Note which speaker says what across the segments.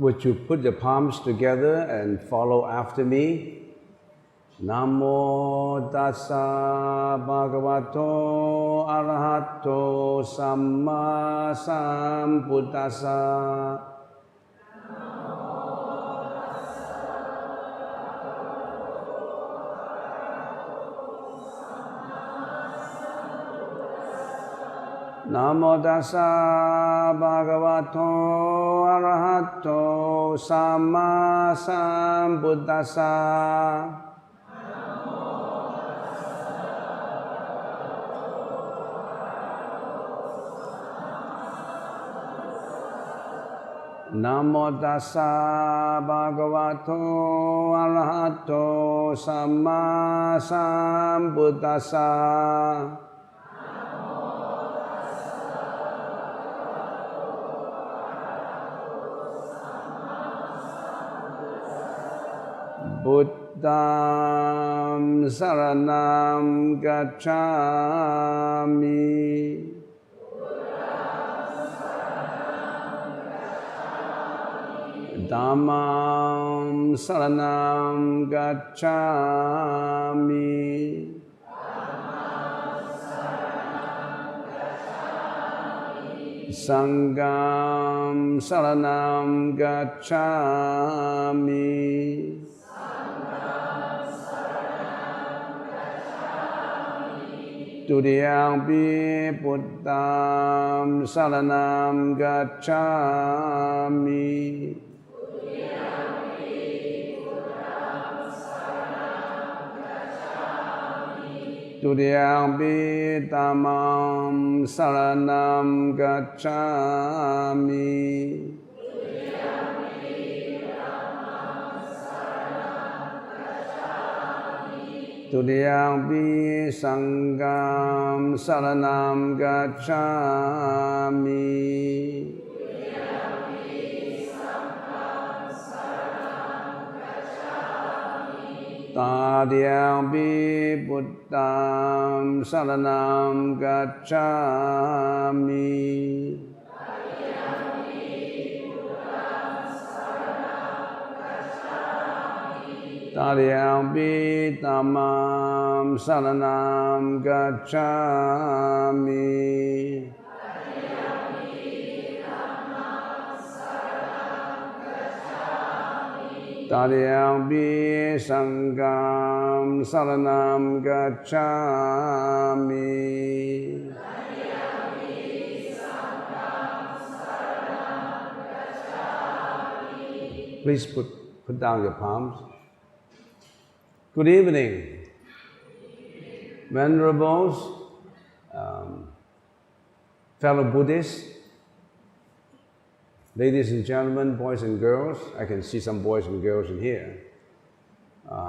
Speaker 1: Would you put your palms together and follow after me? Namo tassa bhagavato arahato samma sambuddhassa. Namo tassa bhagavato arahato samma sambuddhassa. Namo tassa bhagavato arahato samma sambuddhassa. Buddham saranam gacchami. Dhammam saranam gacchami. Sangham saranam gacchami. Tudiyampi Buddham saranam gacchami. Tudiyampi Dhammam saranam gacchami. Tudiyampi Sangham saranam gacchami. Tadiyampi Buddham saranam gacchami. Tadiyampi Dhammam saranam gacchami. Tadiyampi Sangham saranam gacchami. Please put down your palms. Good evening, venerables, fellow Buddhists, ladies and gentlemen, boys and girls. I can see some boys and girls in here.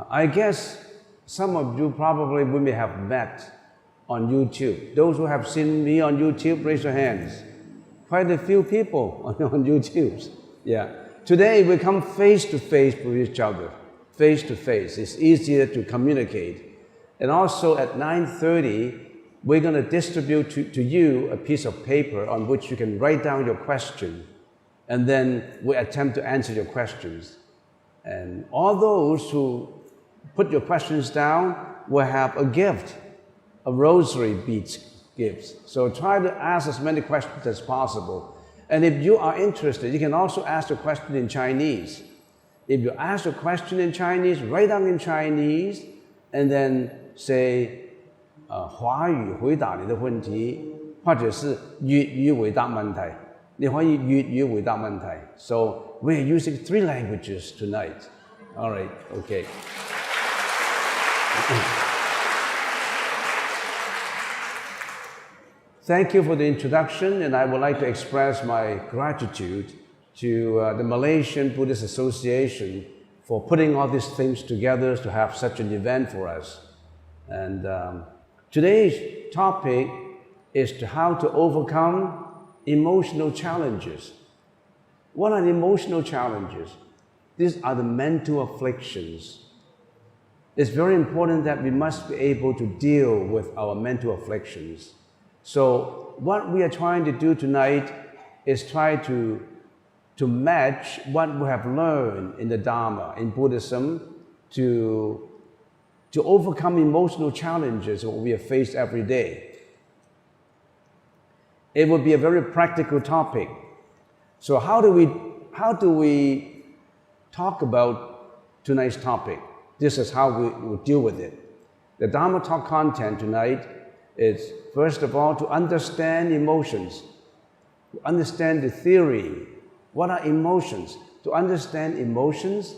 Speaker 1: I guess some of you probably we may have met on YouTube. Those who have seen me on YouTube, raise your hands. Quite a few people on YouTube. Yeah. Today we come face to face with each other. Face to face. It's easier to communicate. And also at 9:30, we're going to distribute to you a piece of paper on which you can write down your question. And then we attempt to answer your questions. And all those who put your questions down will have a gift, a rosary beads gift. So try to ask as many questions as possible. And if you are interested, you can also ask a question in Chinese. If you ask a question in Chinese, write down in Chinese, and then say, 华语回答你的问题，或者是粤语回答问题。你可以粤语回答问题。So we're using 3 languages tonight. All right, okay. Thank you for the introduction, and I would like to express my gratitude to the Malaysian Buddhist Association for putting all these things together to have such an event for us. And today's topic is how to overcome emotional challenges. What are the emotional challenges? These are the mental afflictions. It's very important that we must be able to deal with our mental afflictions. So what we are trying to do tonight is try to to match what we have learned in the Dharma, in Buddhism, to overcome emotional challenges that we have faced every day. It will be a very practical topic. So how do we talk about tonight's topic? This is how we will deal with it. The Dharma talk content tonight is, first of all, to understand emotions, to understand the theory. What are emotions? To understand emotions,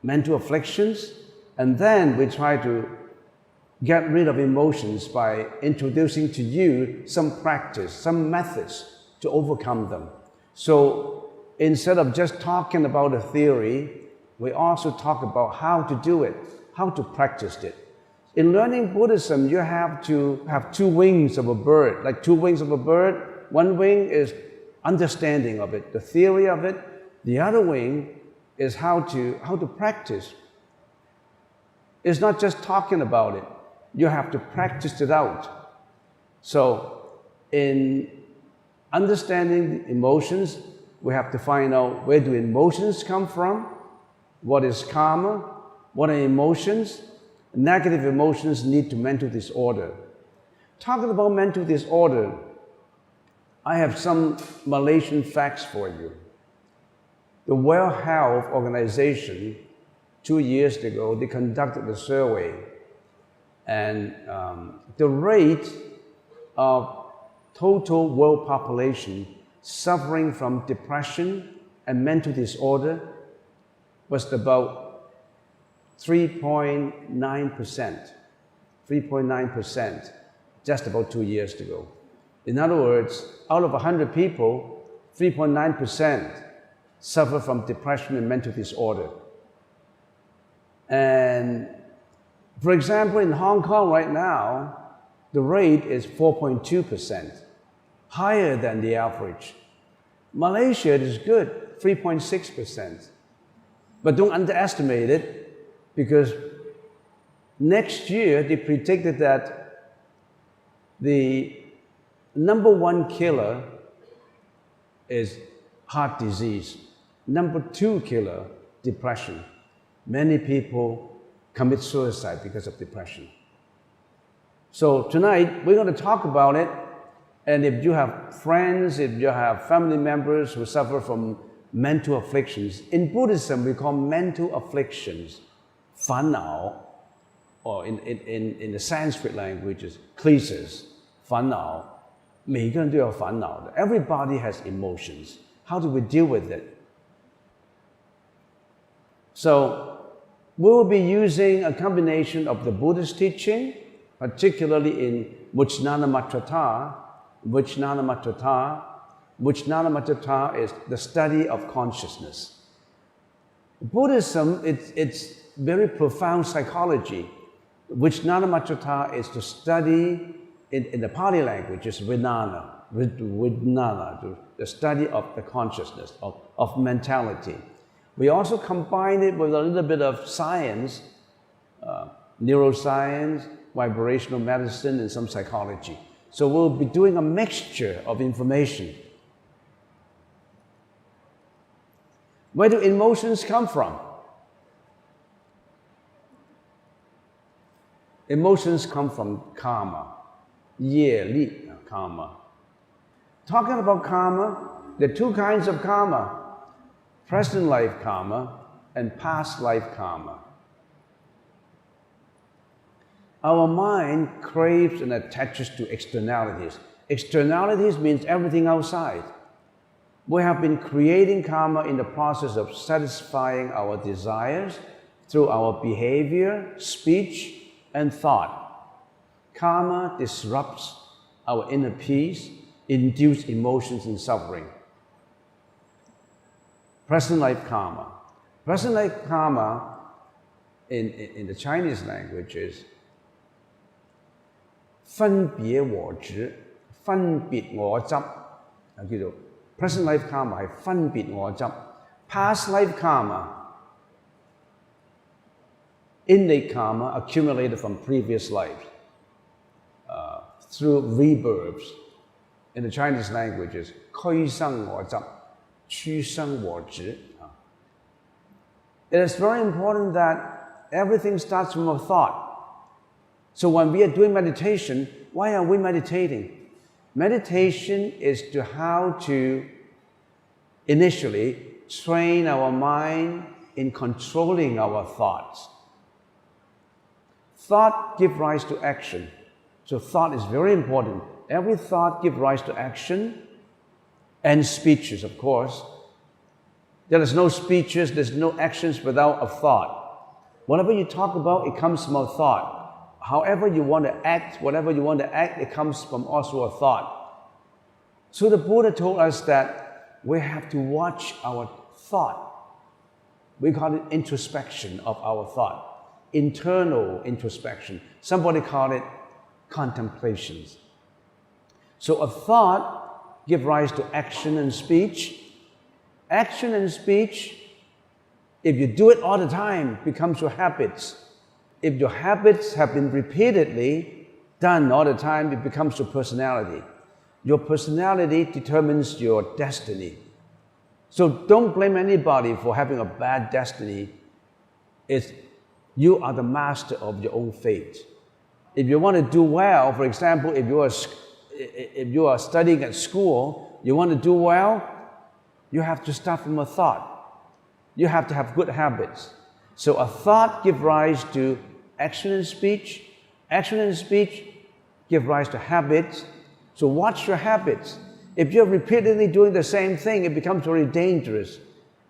Speaker 1: mental afflictions, and then we try to get rid of emotions by introducing to you some practice, some methods to overcome them. So instead of just talking about the theory, we also talk about how to do it, how to practice it. In learning Buddhism, you have to have two wings of a bird, like two wings of a bird. One wing is understanding of it, the theory of it. The other wing is how to practice. It's not just talking about it. You have to practice it out. So in understanding emotions, we have to find out where do emotions come from, what is karma, what are emotions. Negative emotions lead to mental disorder. Talking about mental disorder, I have some Malaysian facts for you. The World Health Organization, 2 years ago, they conducted a survey, and the rate of total world population suffering from depression and mental disorder was about 3.9%, just about 2 years ago. In other words, out of 100 people, 3.9% suffer from depression and mental disorder. And for example, in Hong Kong right now, the rate is 4.2%, higher than the average. Malaysia is good, 3.6%. But don't underestimate it, because next year they predicted that the number one killer is heart disease. Number two killer, depression. Many people commit suicide because of depression. So tonight, we're going to talk about it. And if you have friends, if you have family members who suffer from mental afflictions, in Buddhism, we call mental afflictions 烦恼, or in the Sanskrit languages, kleshas, 烦恼. 每个人都有烦恼的. Everybody has emotions. How do we deal with it? So, we will be using a combination of the Buddhist teaching, particularly in Vajnana Matata is the study of consciousness. Buddhism, it's very profound psychology. Vajnana Matata is to study, in the Pali language, is Vijnana, the study of the consciousness, of mentality. We also combine it with a little bit of science, neuroscience, vibrational medicine, and some psychology. So we'll be doing a mixture of information. Where do emotions come from? Emotions come from karma, 业力, karma. Talking about karma, there are two kinds of karma. Present life karma and past life karma. Our mind craves and attaches to externalities. Externalities means everything outside. We have been creating karma in the process of satisfying our desires through our behavior, speech, and thought. Karma disrupts our inner peace, induces emotions and suffering. Present life karma. Present life karma in the Chinese language is 分別我執, 分別我執, 叫做 present life karma 係分別我執. Past life karma, innate karma accumulated from previous life through rebirths. In the Chinese language is 俱生我執.屈生我执. It is very important that everything starts from a thought. So when we are doing meditation, why are we meditating? Meditation is to how to initially train our mind in controlling our thoughts. Thought gives rise to action. So thought is very important. Every thought gives rise to action and speeches, of course. There is no speeches, there's no actions without a thought. Whatever you talk about, it comes from a thought. However you want to act, whatever you want to act, it comes from also a thought. So the Buddha told us that we have to watch our thought. We call it introspection of our thought. Internal introspection. Somebody call it contemplations. So a thought gives rise to action and speech. Action and speech, if you do it all the time, becomes your habits. If your habits have been repeatedly done all the time, it becomes your personality. Your personality determines your destiny. So don't blame anybody for having a bad destiny. You are the master of your own fate. If you want to do well, for example, if you are studying at school, you want to do well, you have to start from a thought. You have to have good habits. So a thought gives rise to action and speech. Action and speech give rise to habits. So watch your habits. If you're repeatedly doing the same thing, it becomes very dangerous.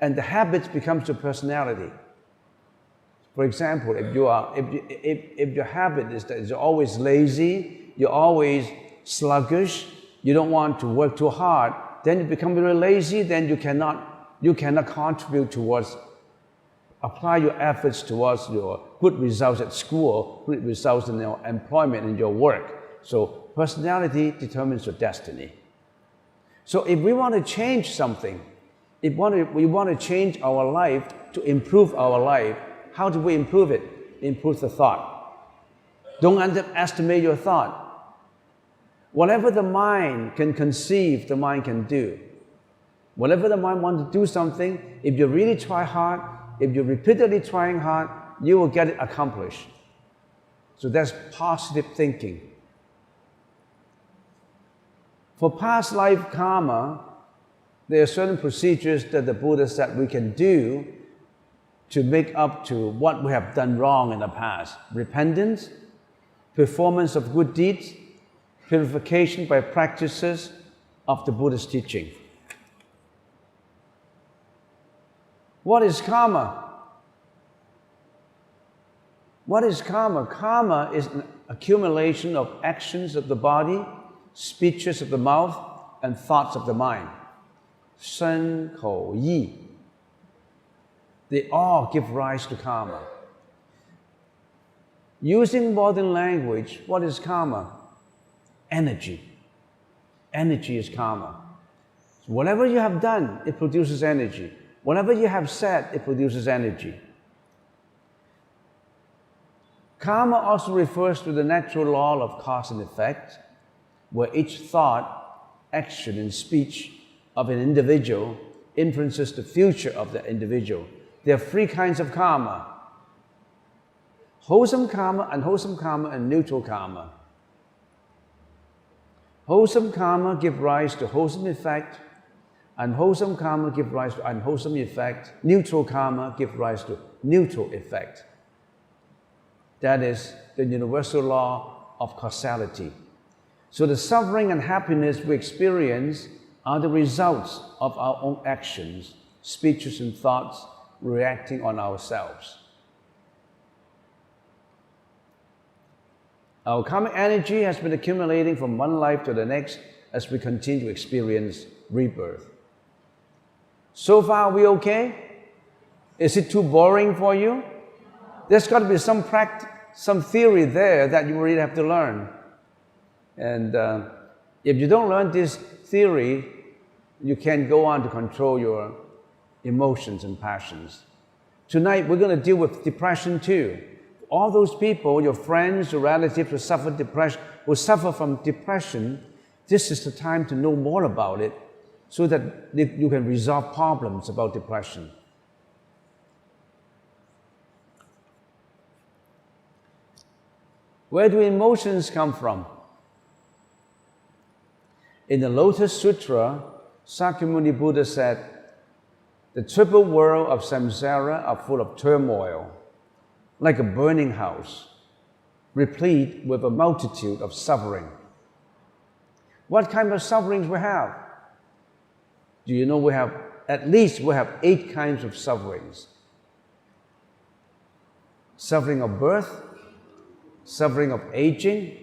Speaker 1: And the habits becomes your personality. For example, if your habit is that you're always lazy, you're always sluggish, you don't want to work too hard, then you become very lazy, then you cannot contribute towards, apply your efforts towards your good results at school, good results in your employment and your work. So personality determines your destiny. So if we want to change something, we want to change our life to improve our life, how do we improve it? Improve the thought. Don't underestimate your thought. Whatever the mind can conceive, the mind can do. Whatever the mind wants to do something, if you really try hard, if you're repeatedly trying hard, you will get it accomplished. So that's positive thinking. For past life karma, there are certain procedures that the Buddha said we can do to make up to what we have done wrong in the past. Repentance, performance of good deeds, purification by practices of the Buddha's teaching. What is karma? What is karma? Karma is an accumulation of actions of the body, speeches of the mouth, and thoughts of the mind. Shen, kou, yi. They all give rise to karma. Using modern language, what is karma? Energy. Energy is karma. So whatever you have done, it produces energy. Whatever you have said, it produces energy. Karma also refers to the natural law of cause and effect, where each thought, action, and speech of an individual influences the future of the individual. There are three kinds of karma: wholesome karma, unwholesome karma, and neutral karma. Wholesome karma gives rise to wholesome effect. Unwholesome karma gives rise to unwholesome effect. Neutral karma gives rise to neutral effect. That is the universal law of causality. So the suffering and happiness we experience are the results of our own actions, speeches, and thoughts reacting on ourselves. Our karmic energy has been accumulating from one life to the next as we continue to experience rebirth. So far, are we okay? Is it too boring for you? There's got to be some theory there that you really have to learn. And if you don't learn this theory, you can't go on to control your emotions and passions. Tonight, we're going to deal with depression too. All those people, your friends, your relatives who suffer from depression, this is the time to know more about it. so that you can resolve problems about depression. Where do emotions come from? In the Lotus Sutra, Sakyamuni Buddha said, the triple world of samsara are full of turmoil, like a burning house, replete with a multitude of suffering. What kind of sufferings we have? Do you know we have 8 kinds of sufferings? Suffering of birth, suffering of aging,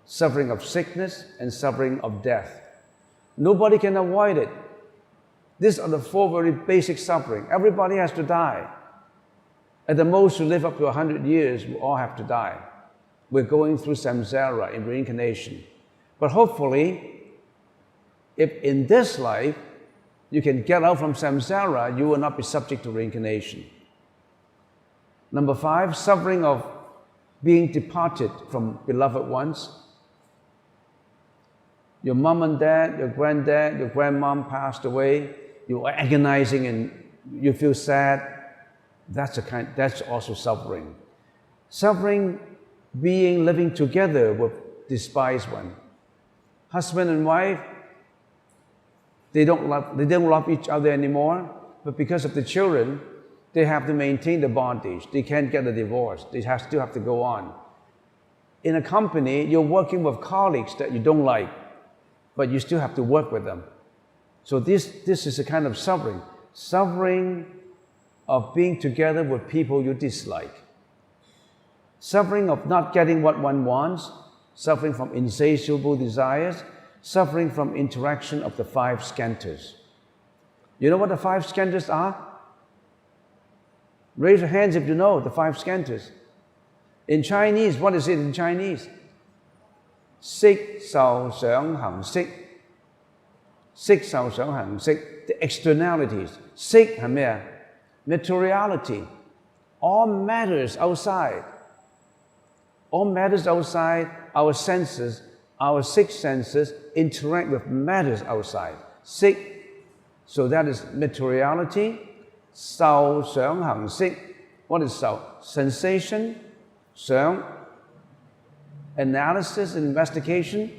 Speaker 1: suffering of sickness, and suffering of death. Nobody can avoid it. These are the 4 very basic suffering. Everybody has to die. At the most, to live up to 100 years, we all have to die. We're going through samsara in reincarnation. But hopefully, if in this life you can get out from samsara, you will not be subject to reincarnation. Number 5, suffering of being departed from beloved ones. Your mom and dad, your granddad, your grandmom passed away. You are agonizing and you feel sad. That's also suffering. Suffering being living together with despised one. Husband and wife, they don't love each other anymore, but because of the children, they have to maintain the bondage. They can't get a divorce. They still have to go on. In a company, you're working with colleagues that you don't like, but you still have to work with them. So this is a kind of suffering. Suffering of being together with people you dislike. Suffering of not getting what one wants. Suffering from insatiable desires. Suffering from interaction of the 5 skandhas. You know what the 5 skandhas are? Raise your hands if you know the 5 skandhas. In Chinese, what is it in Chinese? Xích, Shao, Xiang, Hang, Xích. Xích, Shao, Xiang, Hang, Xích. The externalities. Xích係咩啊? Materiality. All matters outside. All matters outside, our senses, our 6 senses interact with matters outside. 6. So that is materiality. 受想行識. What is 受? Sensation. 想. Analysis and investigation.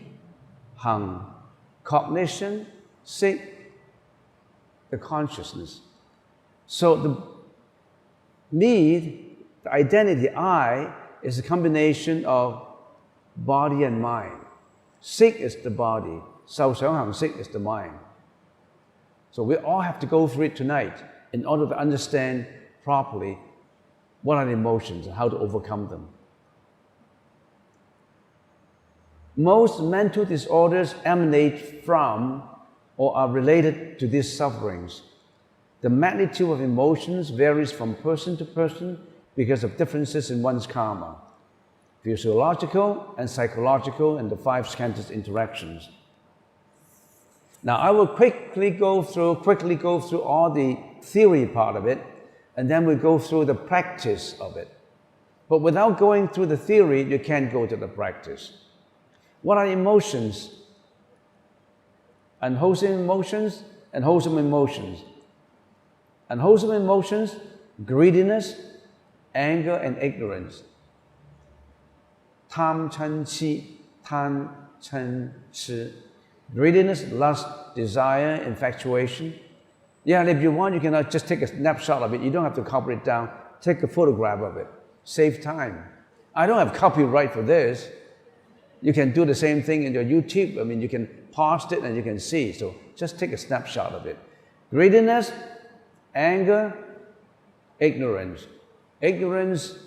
Speaker 1: 行. Cognition. 識. The consciousness. So the me, the identity I, is a combination of body and mind. 識 is the body. 受想行識 is the mind. So we all have to go through it tonight in order to understand properly what are the emotions and how to overcome them. Most mental disorders emanate from or are related to these sufferings. The magnitude of emotions varies from person to person because of differences in one's karma, physiological and psychological, and the 5 skandhas interactions. Now, I will quickly go through all the theory part of it, and then we'll go through the practice of it. But without going through the theory, you can't go to the practice. What are emotions? Unwholesome emotions and wholesome emotions. Unwholesome emotions, greediness, anger, and ignorance. 貪嗔癡, 貪嗔癡. Greediness, lust, desire, infatuation. Yeah, and if you want, you can just take a snapshot of it. You don't have to copy it down. Take a photograph of it. Save time. I don't have copyright for this. You can do the same thing in your YouTube. I mean, you can pause it and you can see. So just take a snapshot of it. Greediness, anger, ignorance. Ignorance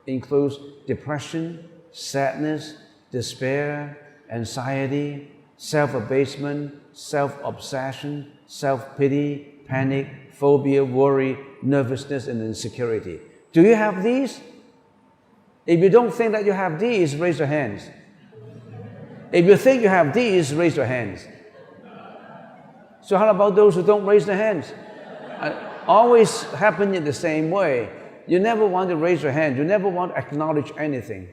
Speaker 1: includes depression, sadness, despair, anxiety, self-abasement, self-obsession, self-pity, panic, phobia, worry, nervousness, and insecurity. Do you have these? If you don't think that you have these, raise your hands. If you think you have these, raise your hands. So how about those who don't raise their hands? Always happen in the same way. You never want to raise your hand. You never want to acknowledge anything.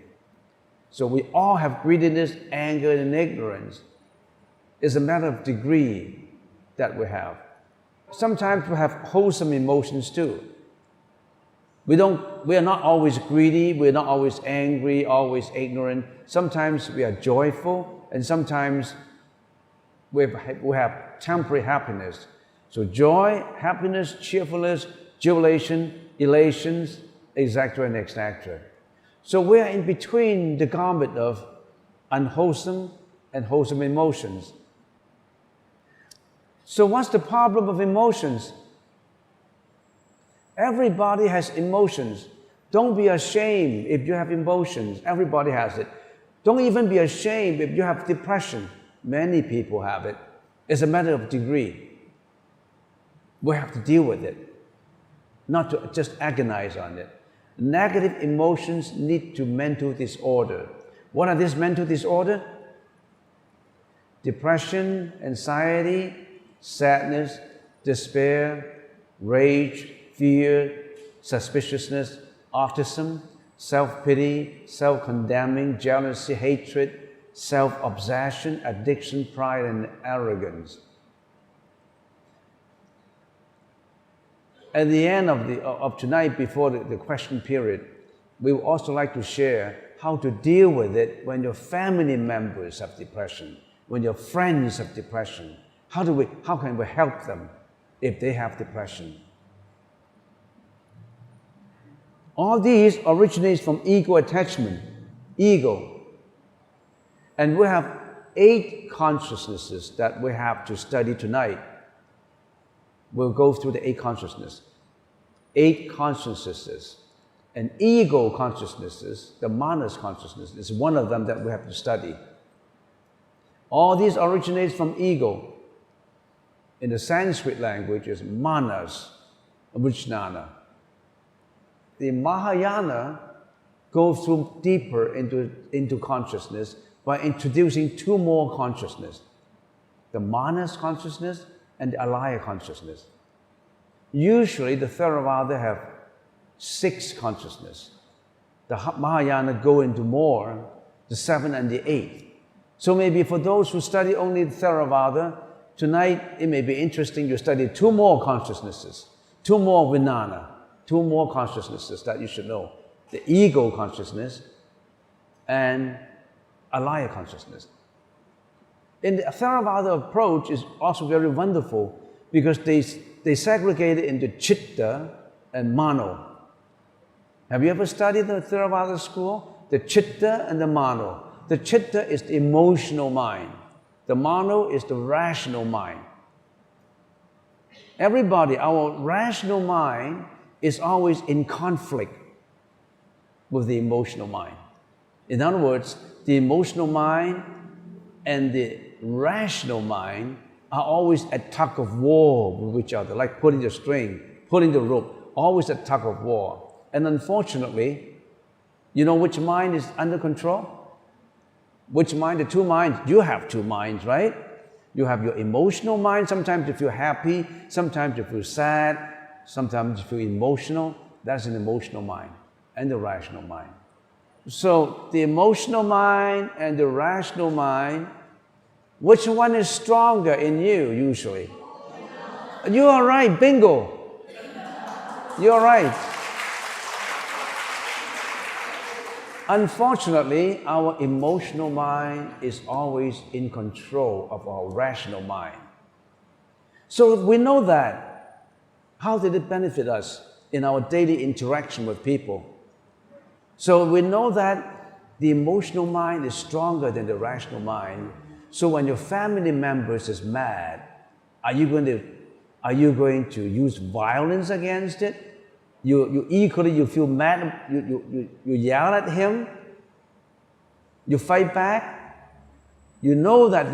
Speaker 1: So we all have greediness, anger, and ignorance. It's a matter of degree. that we have. Sometimes we have wholesome emotions too. We are not always greedy, we're not always angry, always ignorant. Sometimes we are joyful, and sometimes we have temporary happiness. So joy, happiness, cheerfulness, jubilation, elations, etc. and etc. So we are in between the gamut of unwholesome and wholesome emotions. So what's the problem of emotions? Everybody has emotions. Don't be ashamed if you have emotions. Everybody has it. Don't even be ashamed if you have depression. Many people have it. It's a matter of degree. We have to deal with it, not to just agonize on it. Negative emotions lead to mental disorder. What are these mental disorders? Depression, anxiety, sadness, despair, rage, fear, suspiciousness, autism, self-pity, self-condemning, jealousy, hatred, self-obsession, addiction, pride, and arrogance. At the end of tonight, before the question period, we would also like to share how to deal with it when your family members have depression, when your friends have depression. How can we help them if they have depression? All these originates from ego attachment, ego. And we have 8 consciousnesses that we have to study tonight. We'll go through the 8 consciousnesses. 8 consciousnesses. And ego consciousnesses, the manas consciousness, is one of them that we have to study. All these originates from ego. In the Sanskrit language is manas, vijnana. The Mahayana goes through deeper into consciousness by introducing 2 more consciousness. The manas consciousness and the alaya consciousness. Usually the Theravada have 6 consciousness. The Mahayana go into more, the 7 and the 8. So maybe for those who study only the Theravada, tonight it may be interesting to study 2 more consciousnesses, 2 more vijnana, 2 more consciousnesses that you should know. The ego consciousness and alaya consciousness. In the Theravada approach is also very wonderful because they segregate it into chitta and mano. Have you ever studied the Theravada school? The chitta and the mano. The chitta is the emotional mind. The mano is the rational mind. Everybody, our rational mind is always in conflict with the emotional mind. In other words, the emotional mind and the rational mind are always at tug of war with each other, like pulling the string, pulling the rope, always at tug of war. And unfortunately, you know which mind is under control? Which mind? The 2 minds. You have 2 minds, right? You have your emotional mind. Sometimes you feel happy, sometimes you feel sad, sometimes you feel emotional. That's an emotional mind and the rational mind. So the emotional mind and the rational mind, which one is stronger in you usually? You are right, bingo. You're right. Unfortunately, our emotional mind is always in control of our rational mind. So if we know that, how did it benefit us in our daily interaction with people? So we know that the emotional mind is stronger than the rational mind. So when your family members is mad, are you going to use violence against it? You feel mad, you yell at him, you fight back. You know that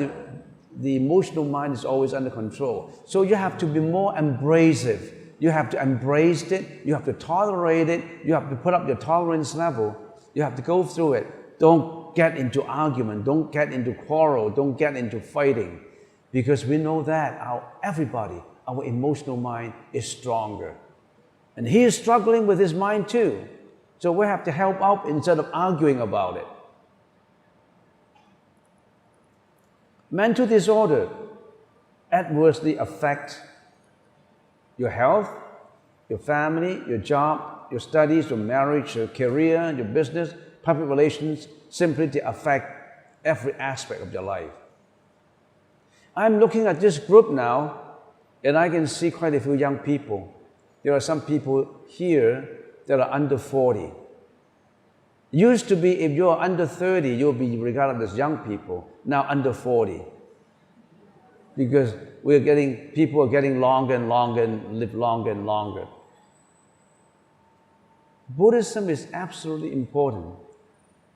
Speaker 1: the emotional mind is always under control. So you have to be more abrasive. You have to embrace it, you have to tolerate it, you have to put up your tolerance level, you have to go through it. Don't get into argument, don't get into quarrel, don't get into fighting. Because we know that our emotional mind is stronger. And he is struggling with his mind too. So we have to help out instead of arguing about it. Mental disorder. adversely affect your health, your family, your job, your studies, your marriage, your career, your business, public relations, simply to affect every aspect of your life. I'm looking at this group now, and I can see quite a few young people. There are some people here that are under 40. Used to be, if you're under 30, you'll be regarded as young people. Now under 40. Because people are getting longer and longer and live longer and longer. Buddhism is absolutely important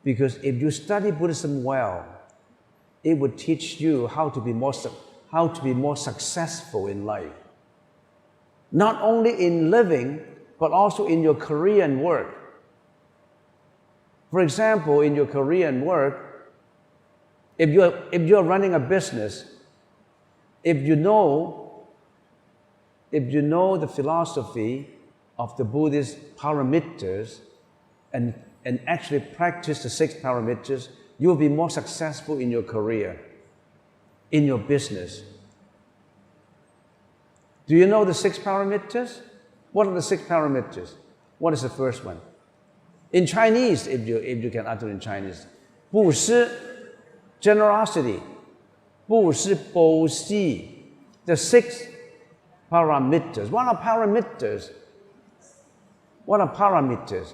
Speaker 1: because if you study Buddhism well, it will teach you how to be more successful in life. Not only in living, but also in your career and work. For example, in your career and work, if you're running a business, if you know the philosophy of the Buddhist parameters and actually practice the 6 parameters, you will be more successful in your career, in your business. Do you know the 6 parameters? What are the 6 parameters? What is the first one? In Chinese, if you can utter in Chinese, 布施, generosity, 布施, 布施, the 6 parameters. What are parameters? What are parameters?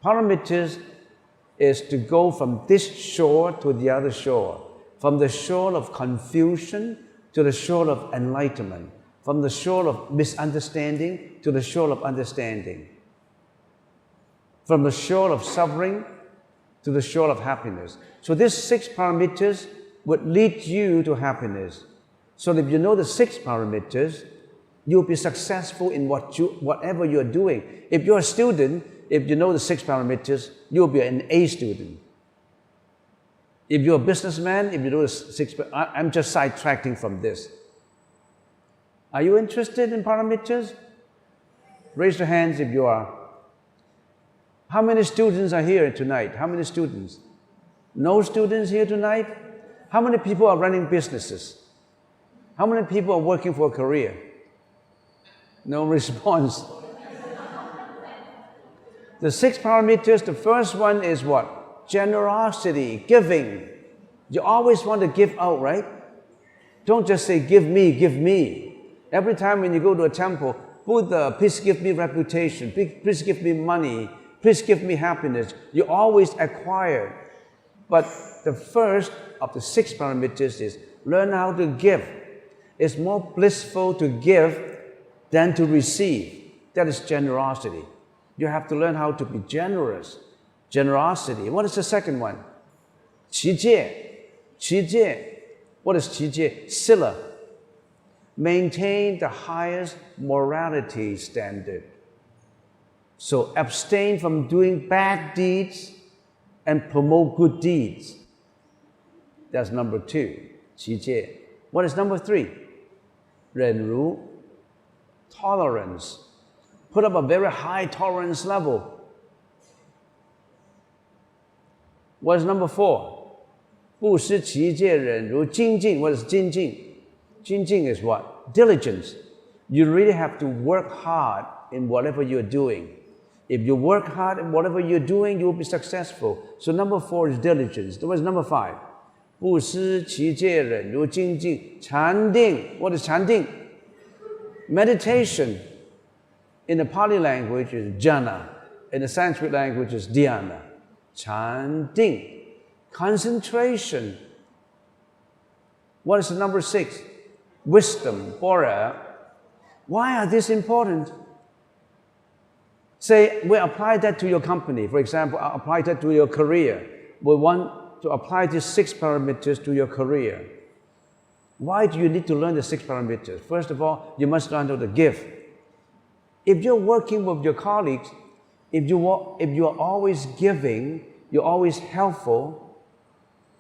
Speaker 1: Parameters is to go from this shore to the other shore, from the shore of confusion to the shore of enlightenment, from the shore of misunderstanding to the shore of understanding, from the shore of suffering to the shore of happiness. So these 6 parameters would lead you to happiness. So if you know the 6 parameters, you'll be successful in whatever you're doing. If you're a student, if you know the 6 parameters, you'll be an A student. If you're a businessman, if you know the 6, I'm just sidetracking from this. Are you interested in parameters? Raise your hands if you are. How many students are here tonight? How many students? No students here tonight? How many people are running businesses? How many people are working for a career? No response. The 6 parameters, the first one is what? Generosity, giving. You always want to give out, right? Don't just say, give me, give me. Every time when you go to a temple, Buddha, please give me reputation, please give me money, please give me happiness. You always acquire. But the first of the 6 parameters is learn how to give. It's more blissful to give than to receive. That is generosity. You have to learn how to be generous. Generosity. What is the second one? 持戒. 持戒. What is 持戒? Sila. Maintain the highest morality standard. So abstain from doing bad deeds and promote good deeds. That's number 2. 持戒. What is number 3? 忍辱. Tolerance. Put up a very high tolerance level. What is number 4? 布施, 持戒, 忍辱, 精进. What is 精进? 精进 is what? Diligence. You really have to work hard in whatever you're doing. If you work hard in whatever you're doing, you'll be successful. So number 4 is diligence. What is number 5? 布施, 持戒, 忍辱, 精进, 禅定. What is 禅定? Meditation. In the Pali language is jhana. In the Sanskrit language is dhyana. Chanding. Concentration. What is the number 6? Wisdom. Bora. Why are these important? Say, we apply that to your company. For example, apply that to your career. We want to apply these 6 parameters to your career. Why do you need to learn the 6 parameters? First of all, you must learn how to give. If you're working with your colleagues, if you are always giving, you're always helpful,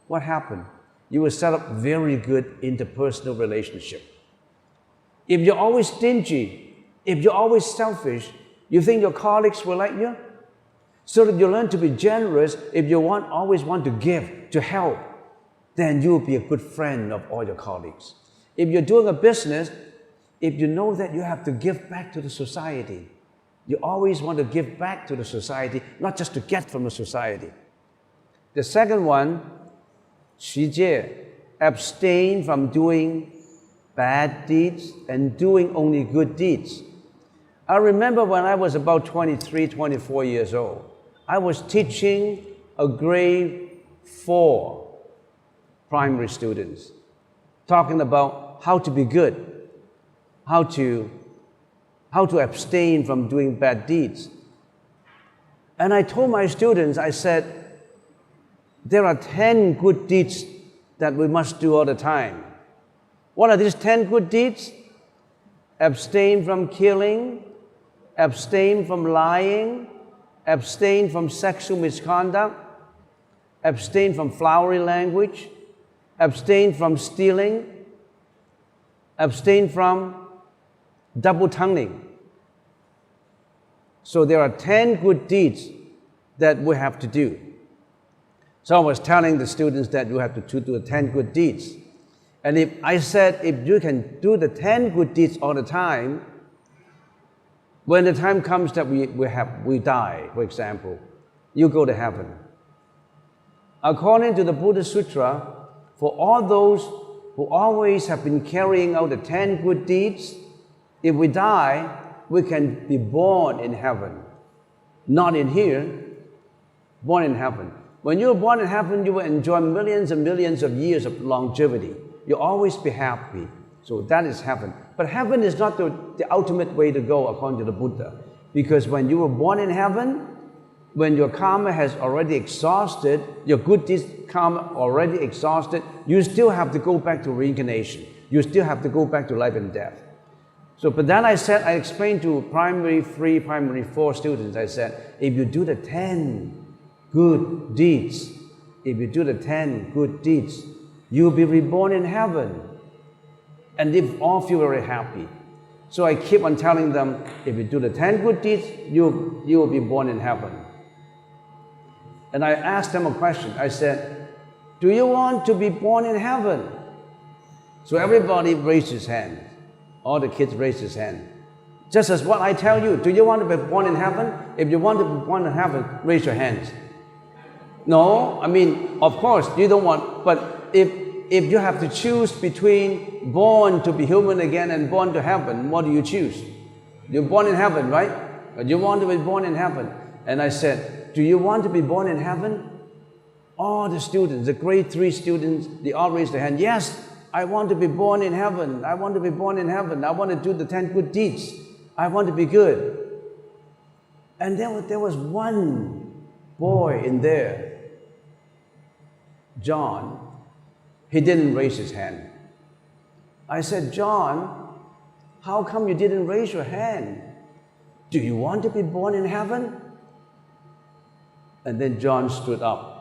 Speaker 1: what happens? You will set up very good interpersonal relationship. If you're always stingy, if you're always selfish, you think your colleagues will like you? So that you learn to be generous, if you always want to give, to help, then you'll be a good friend of all your colleagues. If you're doing a business, if you know that you have to give back to the society, you always want to give back to the society, not just to get from the society. The second one, 持戒, abstain from doing bad deeds and doing only good deeds. I remember when I was about 23, 24 years old, I was teaching a grade 4 primary students, talking about how to be good, how to abstain from doing bad deeds. And I told my students, I said, there are 10 good deeds that we must do all the time. What are these 10 good deeds? Abstain from killing, abstain from lying, abstain from sexual misconduct, abstain from flowery language, abstain from stealing, abstain from double-tonguing. So there are 10 good deeds that we have to do. So I was telling the students that you have to do the 10 good deeds. And if you can do the 10 good deeds all the time, when the time comes that we die, for example, you go to heaven. According to the Buddha Sutra, for all those who always have been carrying out the 10 good deeds, if we die, we can be born in heaven. Not in here, born in heaven. When you're born in heaven, you will enjoy millions and millions of years of longevity. You'll always be happy. So that is heaven. But heaven is not the ultimate way to go according to the Buddha. Because when you were born in heaven, when your karma has already exhausted, your good deeds karma already exhausted, you still have to go back to reincarnation. You still have to go back to life and death. So, but then I explained to primary 3, primary 4 students, I said, if you do the 10 good deeds, you'll be reborn in heaven. And they all feel very happy. So I keep on telling them, if you do the 10 good deeds, you will be born in heaven. And I asked them a question. I said, do you want to be born in heaven? So everybody raised his hand. All the kids raised his hand. Just as what I tell you, do you want to be born in heaven? If you want to be born in heaven, raise your hands. No, I mean, of course, you don't want, but if you have to choose between born to be human again and born to heaven, what do you choose? You're born in heaven, right? But you want to be born in heaven. And I said, do you want to be born in heaven? All the students, the grade 3 students, they all raised their hand. Yes, I want to be born in heaven. I want to be born in heaven. I want to do the 10 good deeds. I want to be good. And there was one boy in there, John. He didn't raise his hand. I said, John, how come you didn't raise your hand? Do you want to be born in heaven? And then John stood up.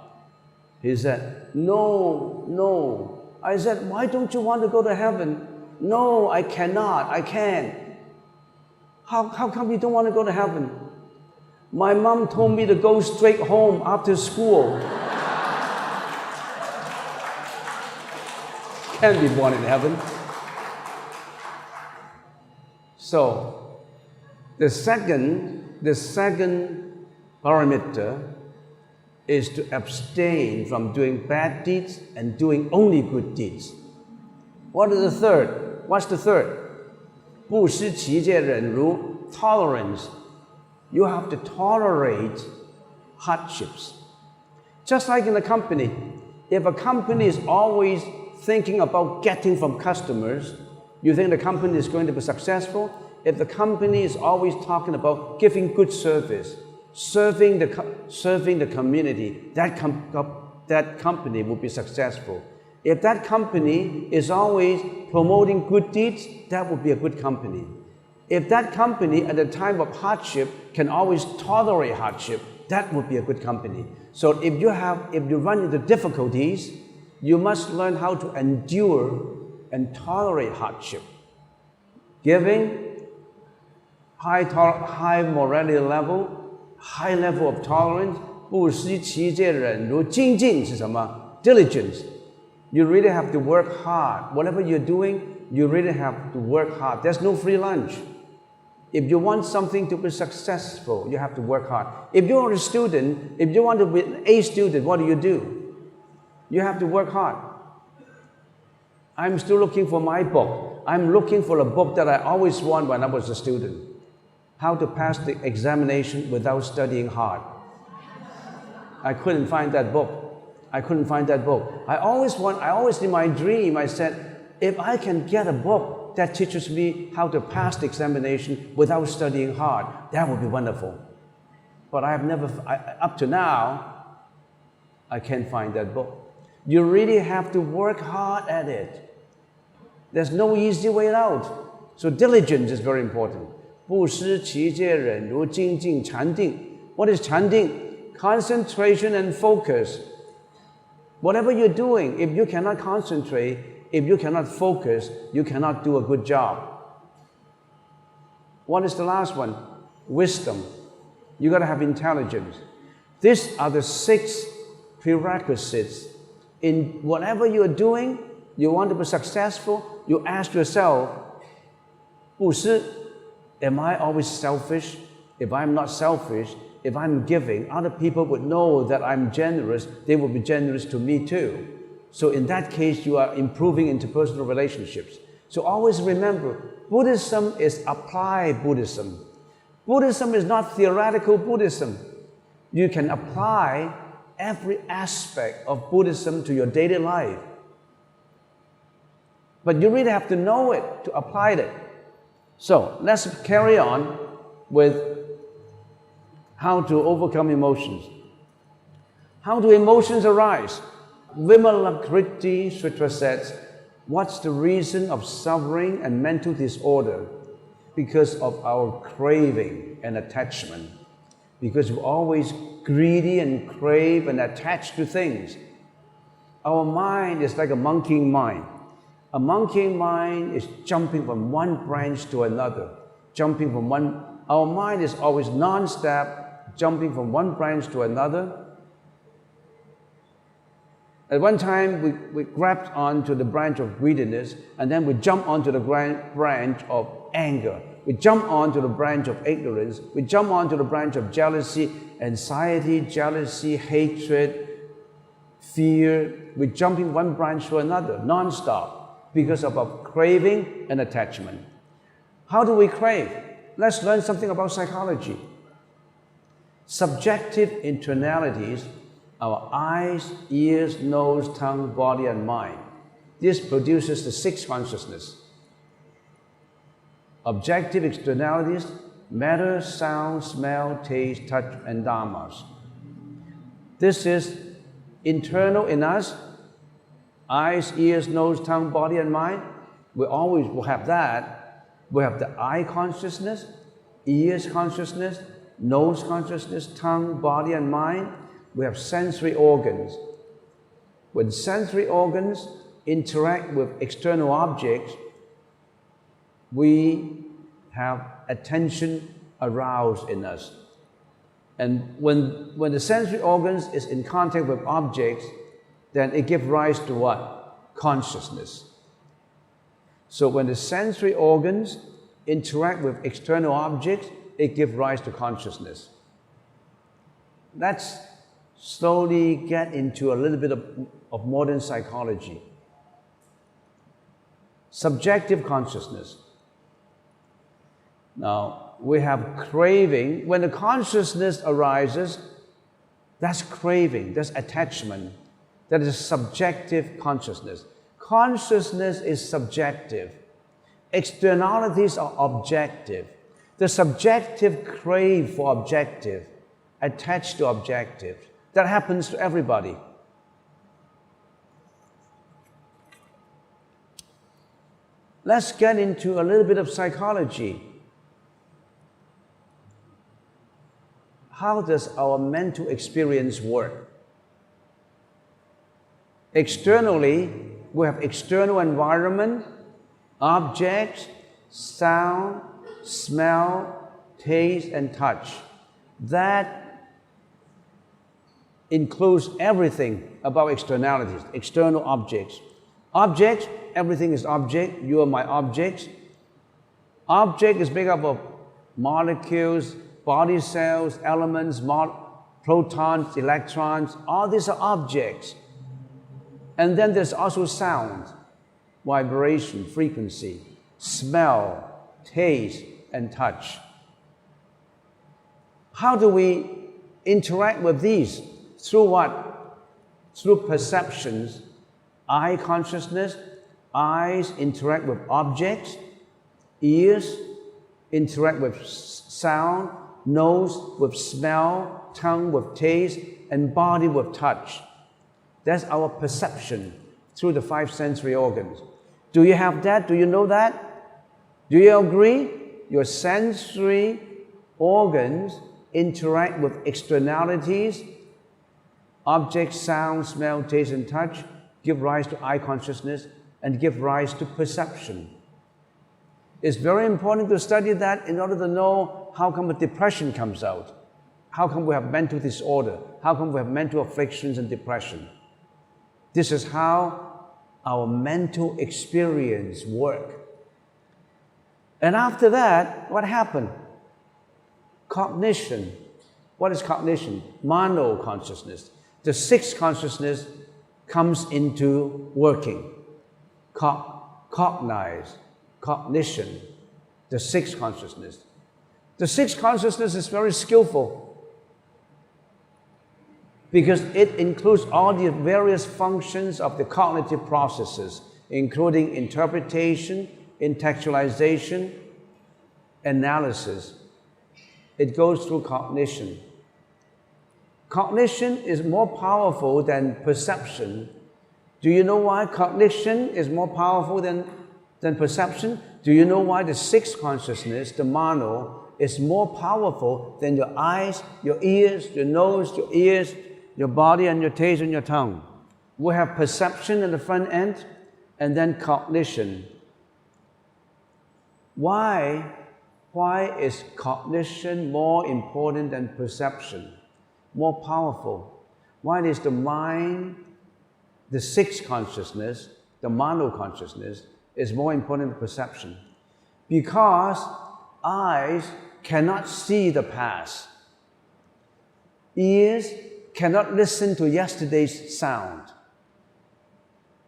Speaker 1: He said, no. I said, why don't you want to go to heaven? No, I cannot. I can't. How come you don't want to go to heaven? My mom told me to go straight home after school. Can't be born in heaven. So, the second parameter is to abstain from doing bad deeds and doing only good deeds. What is the third? What's the third? 不失其戒忍辱, tolerance. You have to tolerate hardships. Just like in a company, if a company is always thinking about getting from customers, you think the company is going to be successful? If the company is always talking about giving good service, serving the community, that company will be successful. If that company is always promoting good deeds, that will be a good company. If that company at the time of hardship can always tolerate hardship, that would be a good company. So if you run into difficulties, you must learn how to endure and tolerate hardship. Giving, high morality level, high level of tolerance, 不失其戒忍辱, 精进是什么? Diligence. You really have to work hard. Whatever you're doing, you really have to work hard. There's no free lunch. If you want something to be successful, you have to work hard. If you're a student, if you want to be an A student, what do? You have to work hard. I'm still looking for my book. I'm looking for a book that I always wanted when I was a student. How to pass the examination without studying hard. I couldn't find that book. I always in my dream, I said, if I can get a book that teaches me how to pass the examination without studying hard, that would be wonderful. But up to now, I can't find that book. You really have to work hard at it. There's no easy way out. So diligence is very important. 布施持戒忍辱精进禅定. What is 禅定? Concentration and focus. Whatever you're doing, if you cannot concentrate, if you cannot focus, you cannot do a good job. What is the last one? Wisdom. You got to have intelligence. These are the 6 prerequisites. In whatever you're doing, you want to be successful, you ask yourself, 布施, am I always selfish? If I'm not selfish, if I'm giving, other people would know that I'm generous, they will be generous to me too. So in that case, you are improving interpersonal relationships. So always remember, Buddhism is applied Buddhism. Buddhism is not theoretical Buddhism. You can apply every aspect of Buddhism to your daily life. But you really have to know it to apply it. So let's carry on with how to overcome emotions. How do emotions arise? Vimalakriti Sutra says, what's the reason of suffering and mental disorder? Because of our craving and attachment. Because we're always greedy and crave and attached to things. Our mind is like a monkeying mind. A monkeying mind is jumping from one branch to another. Our mind is always non-stop, jumping from one branch to another. At one time, we grabbed onto the branch of greediness, and then we jump onto the branch of anger. We jump onto the branch of ignorance. We jump onto the branch of jealousy, anxiety, hatred, fear. We're jumping one branch to another, non-stop, because of our craving and attachment. How do we crave? Let's learn something about psychology. Subjective internalities, our eyes, ears, nose, tongue, body, and mind. This produces the 6 consciousness. Objective externalities, matter, sound, smell, taste, touch, and dharmas. This is internal in us. Eyes, ears, nose, tongue, body, and mind. We always will have that. We have the eye consciousness, ears consciousness, nose consciousness, tongue, body, and mind. We have sensory organs. When sensory organs interact with external objects, we have attention aroused in us. And when the sensory organs is in contact with objects, then it gives rise to what? Consciousness. So when the sensory organs interact with external objects, it gives rise to consciousness. Let's slowly get into a little bit of modern psychology. Subjective consciousness. Now, we have craving. When the consciousness arises, that's craving, that's attachment. That is subjective consciousness. Consciousness is subjective. Externalities are objective. The subjective crave for objective, attached to objective. That happens to everybody. Let's get into a little bit of psychology. How does our mental experience work? Externally, we have external environment, objects, sound, smell, taste, and touch. That includes everything about externalities, external objects. Object, everything is object. You are my object. Object is made up of molecules, body cells, elements, protons, electrons. All these are objects. And then there's also sound, vibration, frequency, smell, taste, and touch. How do we interact with these? Through what? Through perceptions. Eye consciousness. Eyes interact with objects. Ears interact with sound. Nose with smell. Tongue with taste. And body with touch. That's our perception through the 5 sensory organs. Do you have that? Do you know that? Do you agree? Your sensory organs interact with externalities, objects, sound, smell, taste, and touch, give rise to eye consciousness, and give rise to perception. It's very important to study that in order to know how come a depression comes out. How come we have mental disorder? How come we have mental afflictions and depression? This is how our mental experience works. And after that, what happened? Cognition. What is cognition? Mano consciousness. The 6th consciousness comes into working. Cognize, cognition, the 6th consciousness. The 6th consciousness is very skillful because it includes all the various functions of the cognitive processes, including interpretation, intellectualization, analysis. It goes through cognition. Cognition is more powerful than perception. Do you know why cognition is more powerful than perception? Do you know why the 6th consciousness, the mano, is more powerful than your eyes, your ears, your nose, your ears, your body, and your taste and your tongue? We have perception in the front end, and then cognition. Why is cognition more important than perception? More powerful? Why is the mind, the 6th consciousness, the mano consciousness, is more important than perception? Because eyes cannot see the past. Ears cannot listen to yesterday's sound.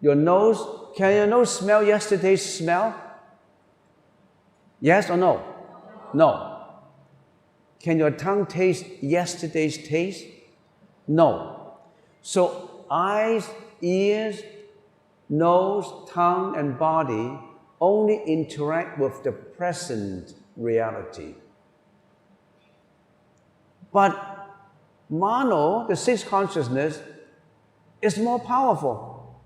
Speaker 1: Your nose, can your nose smell yesterday's smell? Yes or no? No. Can your tongue taste yesterday's taste? No. So eyes, ears, nose, tongue, and body only interact with the present reality. But mano, the 6th consciousness, is more powerful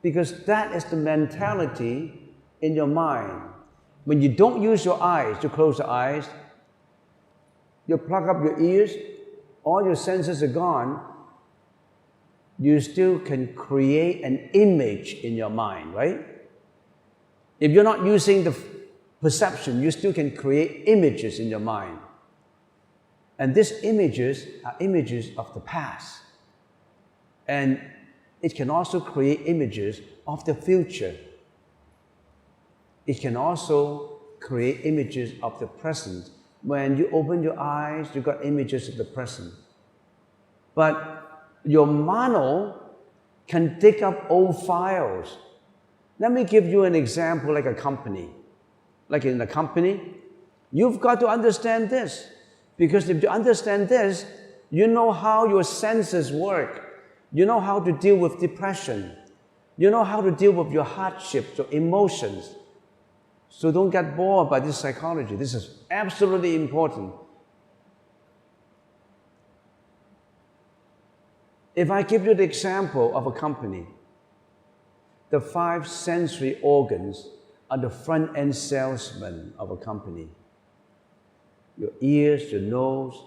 Speaker 1: because that is the mentality in your mind. When you don't use your eyes, you close your eyes, you plug up your ears, all your senses are gone, you still can create an image in your mind, right? If you're not using the perception, you still can create images in your mind. And these images are images of the past. And it can also create images of the future. It can also create images of the present. When you open your eyes, you got images of the present. But your mano can dig up old files. Let me give you an example like a company. Like in a company, you've got to understand this. Because if you understand this, you know how your senses work. You know how to deal with depression. You know how to deal with your hardships, your emotions. So don't get bored by this psychology. This is absolutely important. If I give you the example of a company, the 5 sensory organs are the front-end salesmen of a company. Your ears, your nose,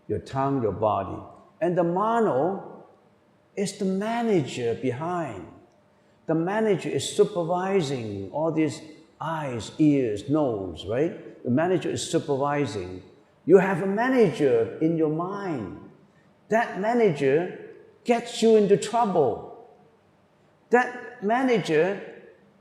Speaker 1: your tongue, your body. And the mano is the manager behind. The manager is supervising all these eyes, ears, nose, right? The manager is supervising. You have a manager in your mind. That manager gets you into trouble. That manager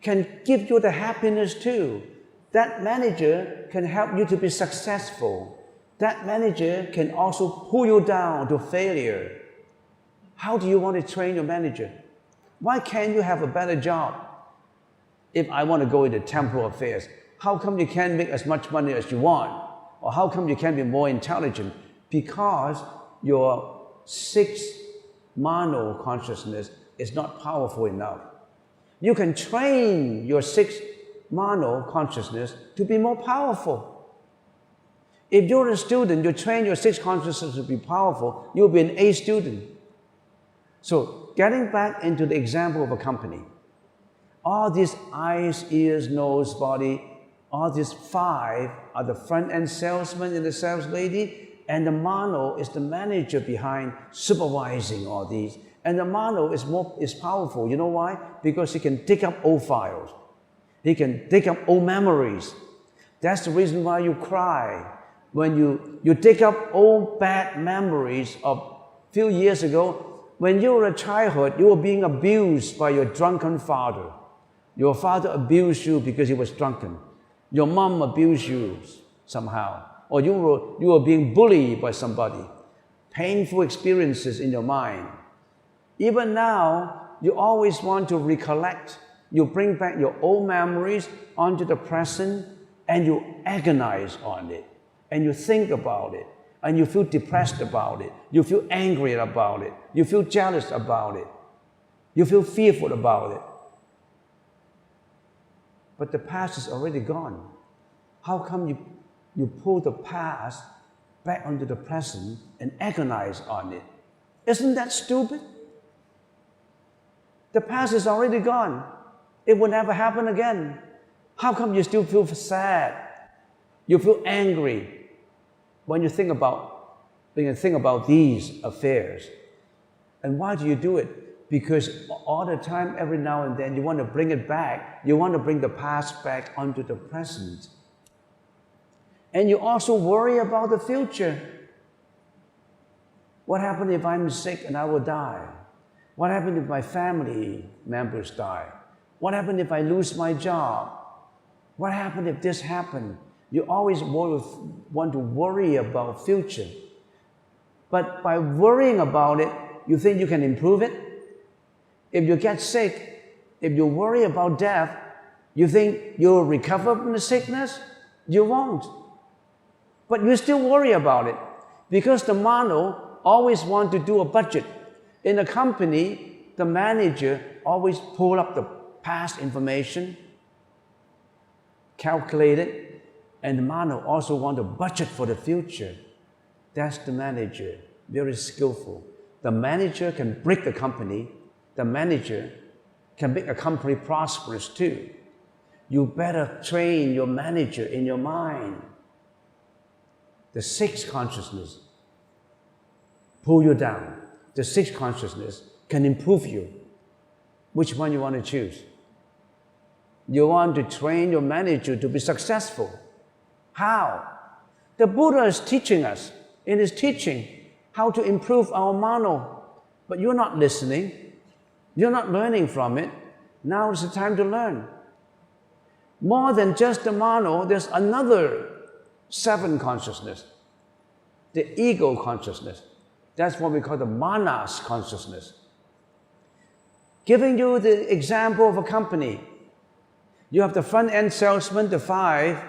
Speaker 1: can give you the happiness too. That manager can help you to be successful. That manager can also pull you down to failure. How do you want to train your manager? Why can't you have a better job? If I want to go into temporal affairs, how come you can't make as much money as you want? Or how come you can't be more intelligent? Because your sixth mano consciousness is not powerful enough. You can train your sixth mano consciousness to be more powerful. If you're a student, you train your sixth consciousness to be powerful, you'll be an A student. So, getting back into the example of a company, all these eyes, ears, nose, body, all these five are the front-end salesman and the sales lady, and the mano is the manager behind supervising all these. And the mano is powerful. You know why? Because he can dig up old files. He can dig up old memories. That's the reason why you cry. When you dig up old bad memories of a few years ago, when you were a childhood, you were being abused by your drunken father. Your father abused you because he was drunken. Your mom abused you somehow. Or you were being bullied by somebody. Painful experiences in your mind. Even now, you always want to recollect. You bring back your old memories onto the present and you agonize on it. And you think about it. And you feel depressed about it. You feel angry about it. You feel jealous about it. You feel fearful about it. But the past is already gone. How come you pull the past back onto the present and agonize on it? Isn't that stupid? The past is already gone. It will never happen again. How come you still feel sad? You feel angry when you think about these affairs. And why do you do it? Because all the time, every now and then, you want to bring it back. You want to bring the past back onto the present. And you also worry about the future. What happens if I'm sick and I will die? What happens if my family members die? What happens if I lose my job? What happens if this happens? You always want to worry about future. But by worrying about it, you think you can improve it? If you get sick, if you worry about death, you think you'll recover from the sickness? You won't. But you still worry about it because the mano always wants to do a budget. In a company, the manager always pull up the past information, calculate it, and the mano also wants to budget for the future. That's the manager, very skillful. The manager can break the company. The manager can make a company prosperous too. You better train your manager in your mind. The sixth consciousness pull you down. The sixth consciousness can improve you. Which one you want to choose? You want to train your manager to be successful. How? The Buddha is teaching us in his teaching how to improve our mano. But you're not listening. You're not learning from it. Now is the time to learn. More than just the mano, there's another seven consciousness. The ego consciousness. That's what we call the manas consciousness. Giving you the example of a company. You have the front-end salesman, the five,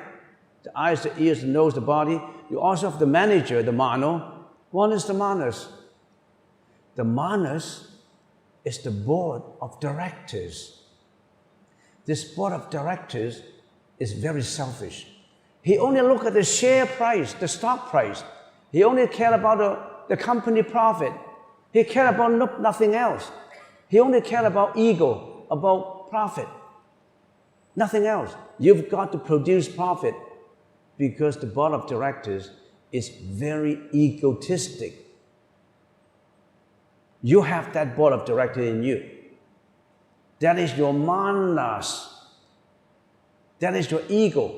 Speaker 1: the eyes, the ears, the nose, the body. You also have the manager, the mano. One is the manas. The manas is the board of directors. This board of directors is very selfish. He only looks at the share price, the stock price. He only cares about the company profit. He cares about nothing else. He only cares about ego, about profit. Nothing else. You've got to produce profit because the board of directors is very egotistic. You have that board of directors in you. That is your manas. That is your ego.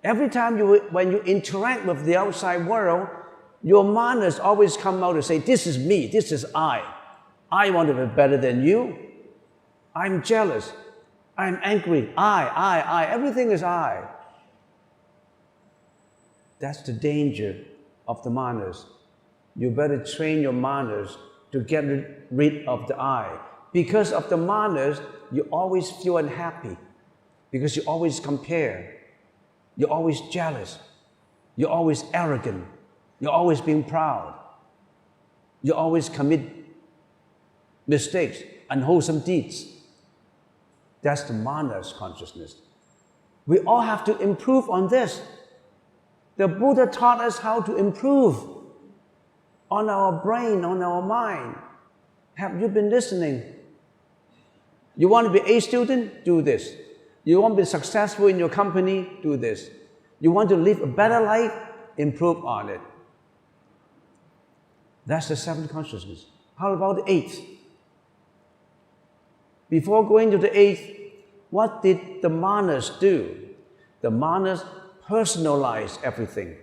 Speaker 1: Every time when you interact with the outside world, your manas always come out and say, this is me, this is I. I want to be better than you. I'm jealous. I'm angry. I. Everything is I. That's the danger of the manas. You better train your manas to get rid of the I. Because of the manas, you always feel unhappy. Because you always compare. You're always jealous. You're always arrogant. You're always being proud. You always commit mistakes, unwholesome deeds. That's the manas consciousness. We all have to improve on this. The Buddha taught us how to improve on our brain, on our mind. Have you been listening? You want to be a student? Do this. You want to be successful in your company? Do this. You want to live a better life? Improve on it. That's the seventh consciousness. How about the eighth? Before going to the eighth, what did the manas do? The manas personalize everything.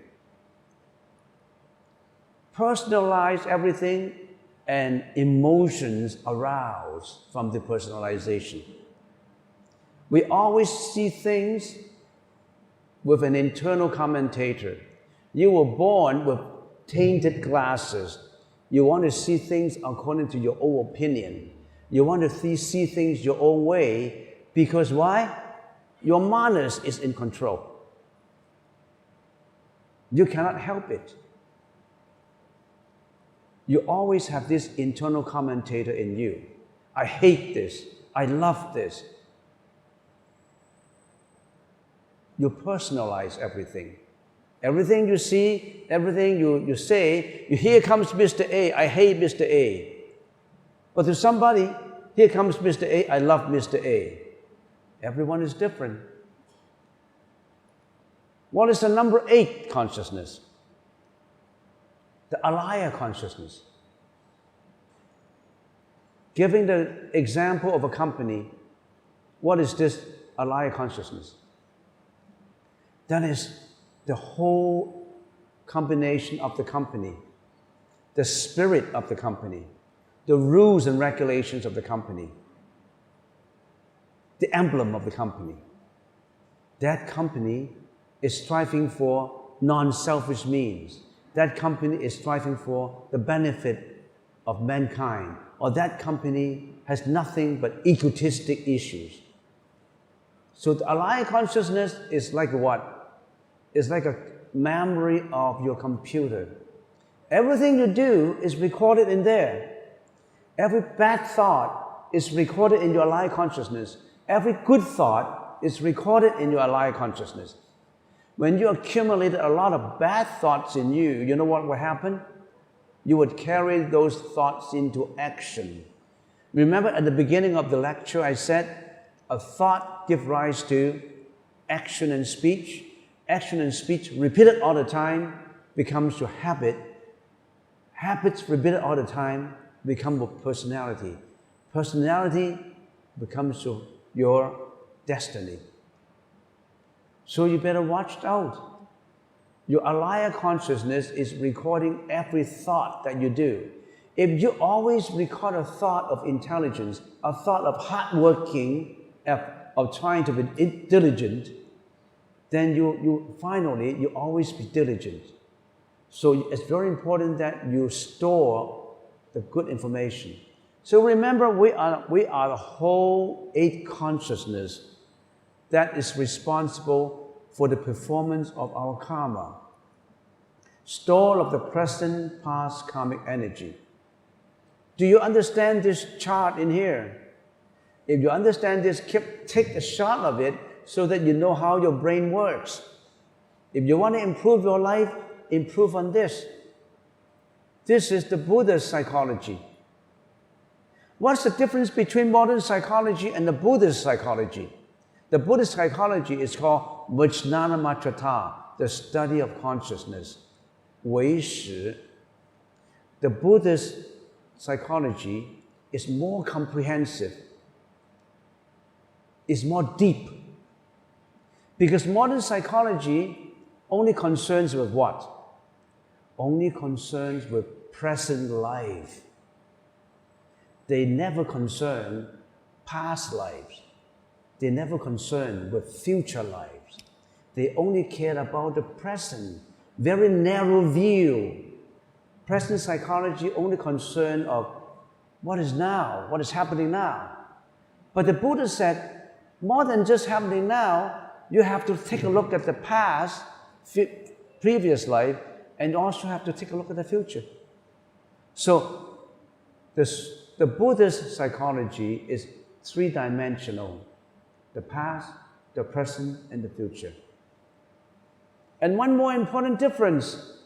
Speaker 1: Personalize everything, and emotions arouse from the personalization. We always see things with an internal commentator. You were born with tainted glasses. You want to see things according to your own opinion. You want to see things your own way. Because why? Your manas is in control. You cannot help it. You always have this internal commentator in you. I hate this. I love this. You personalize everything. Everything you see, everything you say, here comes Mr. A, I hate Mr. A. But to somebody, here comes Mr. A, I love Mr. A. Everyone is different. What is the number 8 consciousness? The alaya consciousness. Giving the example of a company, what is this alaya consciousness? That is the whole combination of the company, the spirit of the company, the rules and regulations of the company, the emblem of the company. That company is striving for non-selfish means. That company is striving for the benefit of mankind. Or that company has nothing but egotistic issues. So the alaya consciousness is like what? It's like a memory of your computer. Everything you do is recorded in there. Every bad thought is recorded in your alaya consciousness. Every good thought is recorded in your alaya consciousness. When you accumulated a lot of bad thoughts in you, you know what will happen? You would carry those thoughts into action. Remember at the beginning of the lecture I said, a thought gives rise to action and speech. Action and speech repeated all the time becomes your habit. Habits repeated all the time become your personality. Personality becomes your destiny. So you better watch out. Your alaya consciousness is recording every thought that you do. If you always record a thought of intelligence, a thought of hardworking, of trying to be diligent, then you finally always be diligent. So it's very important that you store the good information. So remember, we are the whole 8 consciousness that is responsible for the performance of our karma. Store of the present, past karmic energy. Do you understand this chart in here? If you understand this, take a shot of it so that you know how your brain works. If you want to improve your life, improve on this. This is the Buddha's psychology. What's the difference between modern psychology and the Buddhist psychology? The Buddhist psychology is called Vijnana Matrata, the study of consciousness. 唯识. The Buddhist psychology is more comprehensive. It's more deep. Because modern psychology only concerns with what? Only concerns with present life. They never concern past lives. They never concerned with future lives. They only cared about the present, very narrow view. Present psychology only concerned of what is now, what is happening now. But the Buddha said, more than just happening now, you have to take a look at the past, previous life, and you also have to take a look at the future. So the Buddhist psychology is three-dimensional: the past, the present, and the future. And one more important difference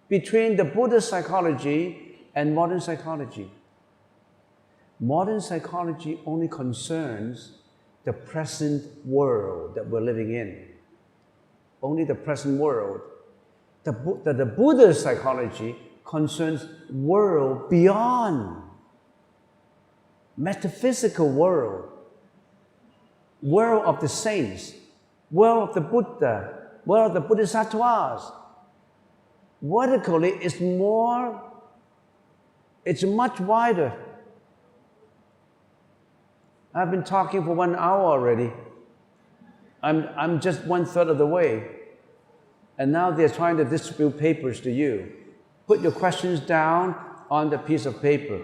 Speaker 1: between the Buddhist psychology and modern psychology. Modern psychology only concerns the present world that we're living in. Only the present world. The Buddhist psychology concerns world beyond, metaphysical world of the saints, world of the Buddha, world of the Bodhisattvas. Vertically, it's much wider. I've been talking for 1 hour already. I'm just 1/3 of the way. And now they're trying to distribute papers to you. Put your questions down on the piece of paper.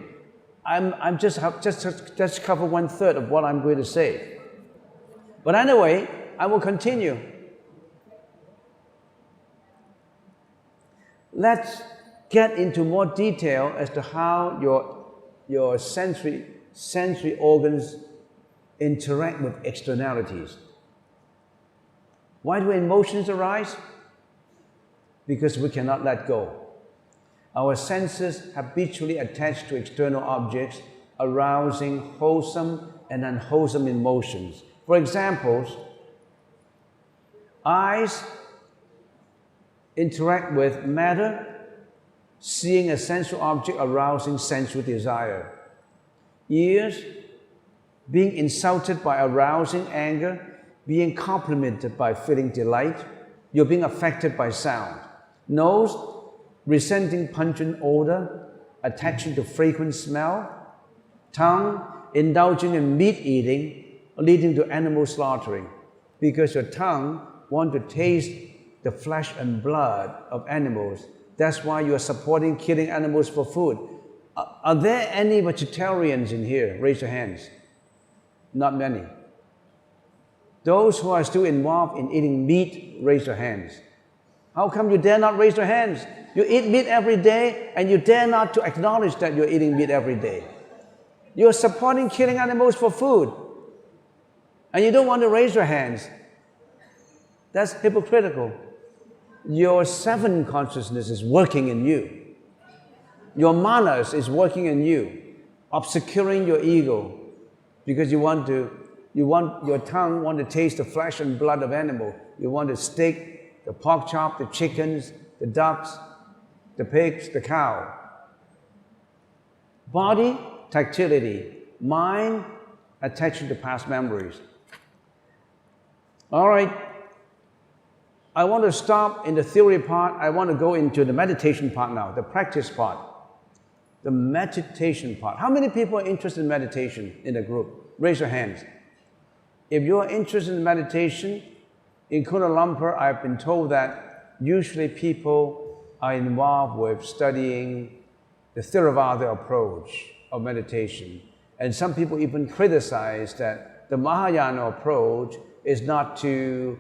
Speaker 1: I'm just cover 1/3 of what I'm going to say. But anyway, I will continue. Let's get into more detail as to how your sensory organs interact with externalities. Why do emotions arise? Because we cannot let go. Our senses habitually attach to external objects, arousing wholesome and unwholesome emotions. For example, eyes interact with matter, seeing a sensual object arousing sensual desire. Ears, being insulted by arousing anger, being complimented by feeling delight. You're being affected by sound. Nose, resenting pungent odor, attaching to fragrant smell. Tongue, indulging in meat eating, leading to animal slaughtering. Because your tongue wants to taste the flesh and blood of animals. That's why you are supporting killing animals for food. Are there any vegetarians in here? Raise your hands. Not many. Those who are still involved in eating meat, raise your hands. How come you dare not raise your hands? You eat meat every day and you dare not to acknowledge that you're eating meat every day. You're supporting killing animals for food and you don't want to raise your hands. That's hypocritical. Your seven consciousness is working in you. Your manas is working in you, obscuring your ego because your tongue want to taste the flesh and blood of animal. You want the steak, the pork chop, the chickens, the ducks, the pigs, the cow. Body, tactility. Mind, attaching to past memories. All right. I want to stop in the theory part. I want to go into the meditation part now, the practice part. The meditation part. How many people are interested in meditation in the group? Raise your hands. If you are interested in meditation, in Kuala Lumpur, I've been told that usually people are involved with studying the Theravada approach of meditation. And some people even criticize that the Mahayana approach is not to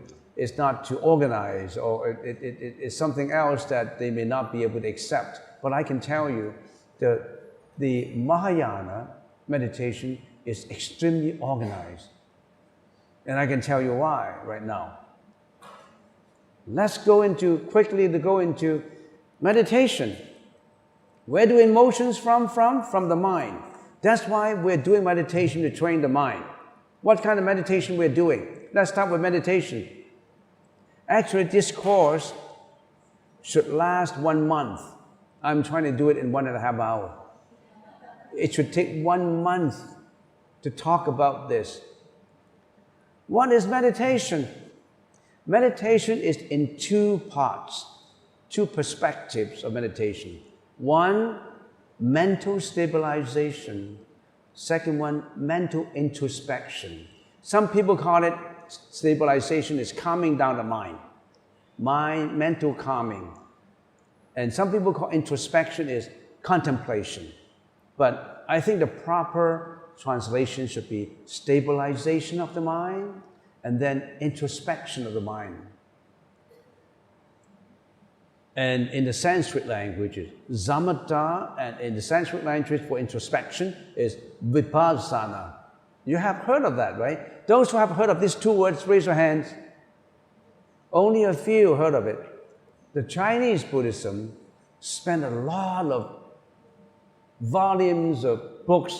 Speaker 1: organize, or it's something else that they may not be able to accept. But I can tell you, the Mahayana meditation is extremely organized. And I can tell you why right now. Let's quickly go into meditation. Where do emotions from? From the mind. That's why we're doing meditation to train the mind. What kind of meditation we're doing? Let's start with meditation. Actually, this course should last 1 month. I'm trying to do it in 1.5 hours. It should take 1 month to talk about this. What is meditation? Meditation is in 2 parts, 2 perspectives of meditation. One, mental stabilization. Second one, mental introspection. Some people call it stabilization is calming down the mind. Mental calming. And some people call introspection is contemplation. But I think the proper translation should be stabilization of the mind and then introspection of the mind. And in the Sanskrit language, it's samatha, and in the Sanskrit language for introspection is vipassana. You have heard of that, right? Those who have heard of these two words, raise your hands. Only a few heard of it. The Chinese Buddhism spent a lot of volumes of books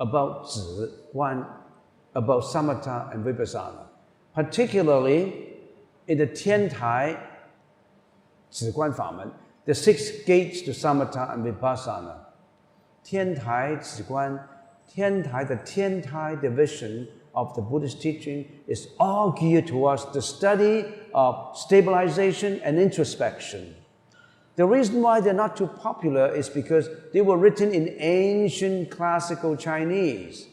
Speaker 1: about Zi, about samatha and vipassana. Particularly in the Tiantai Zi Guan Famen, the 6 gates to samatha and vipassana. Tiantai Zi Guan, Tiantai, the Tiantai division of the Buddhist teaching is all geared towards the study of stabilization and introspection. The reason why they're not too popular is because they were written in ancient classical Chinese,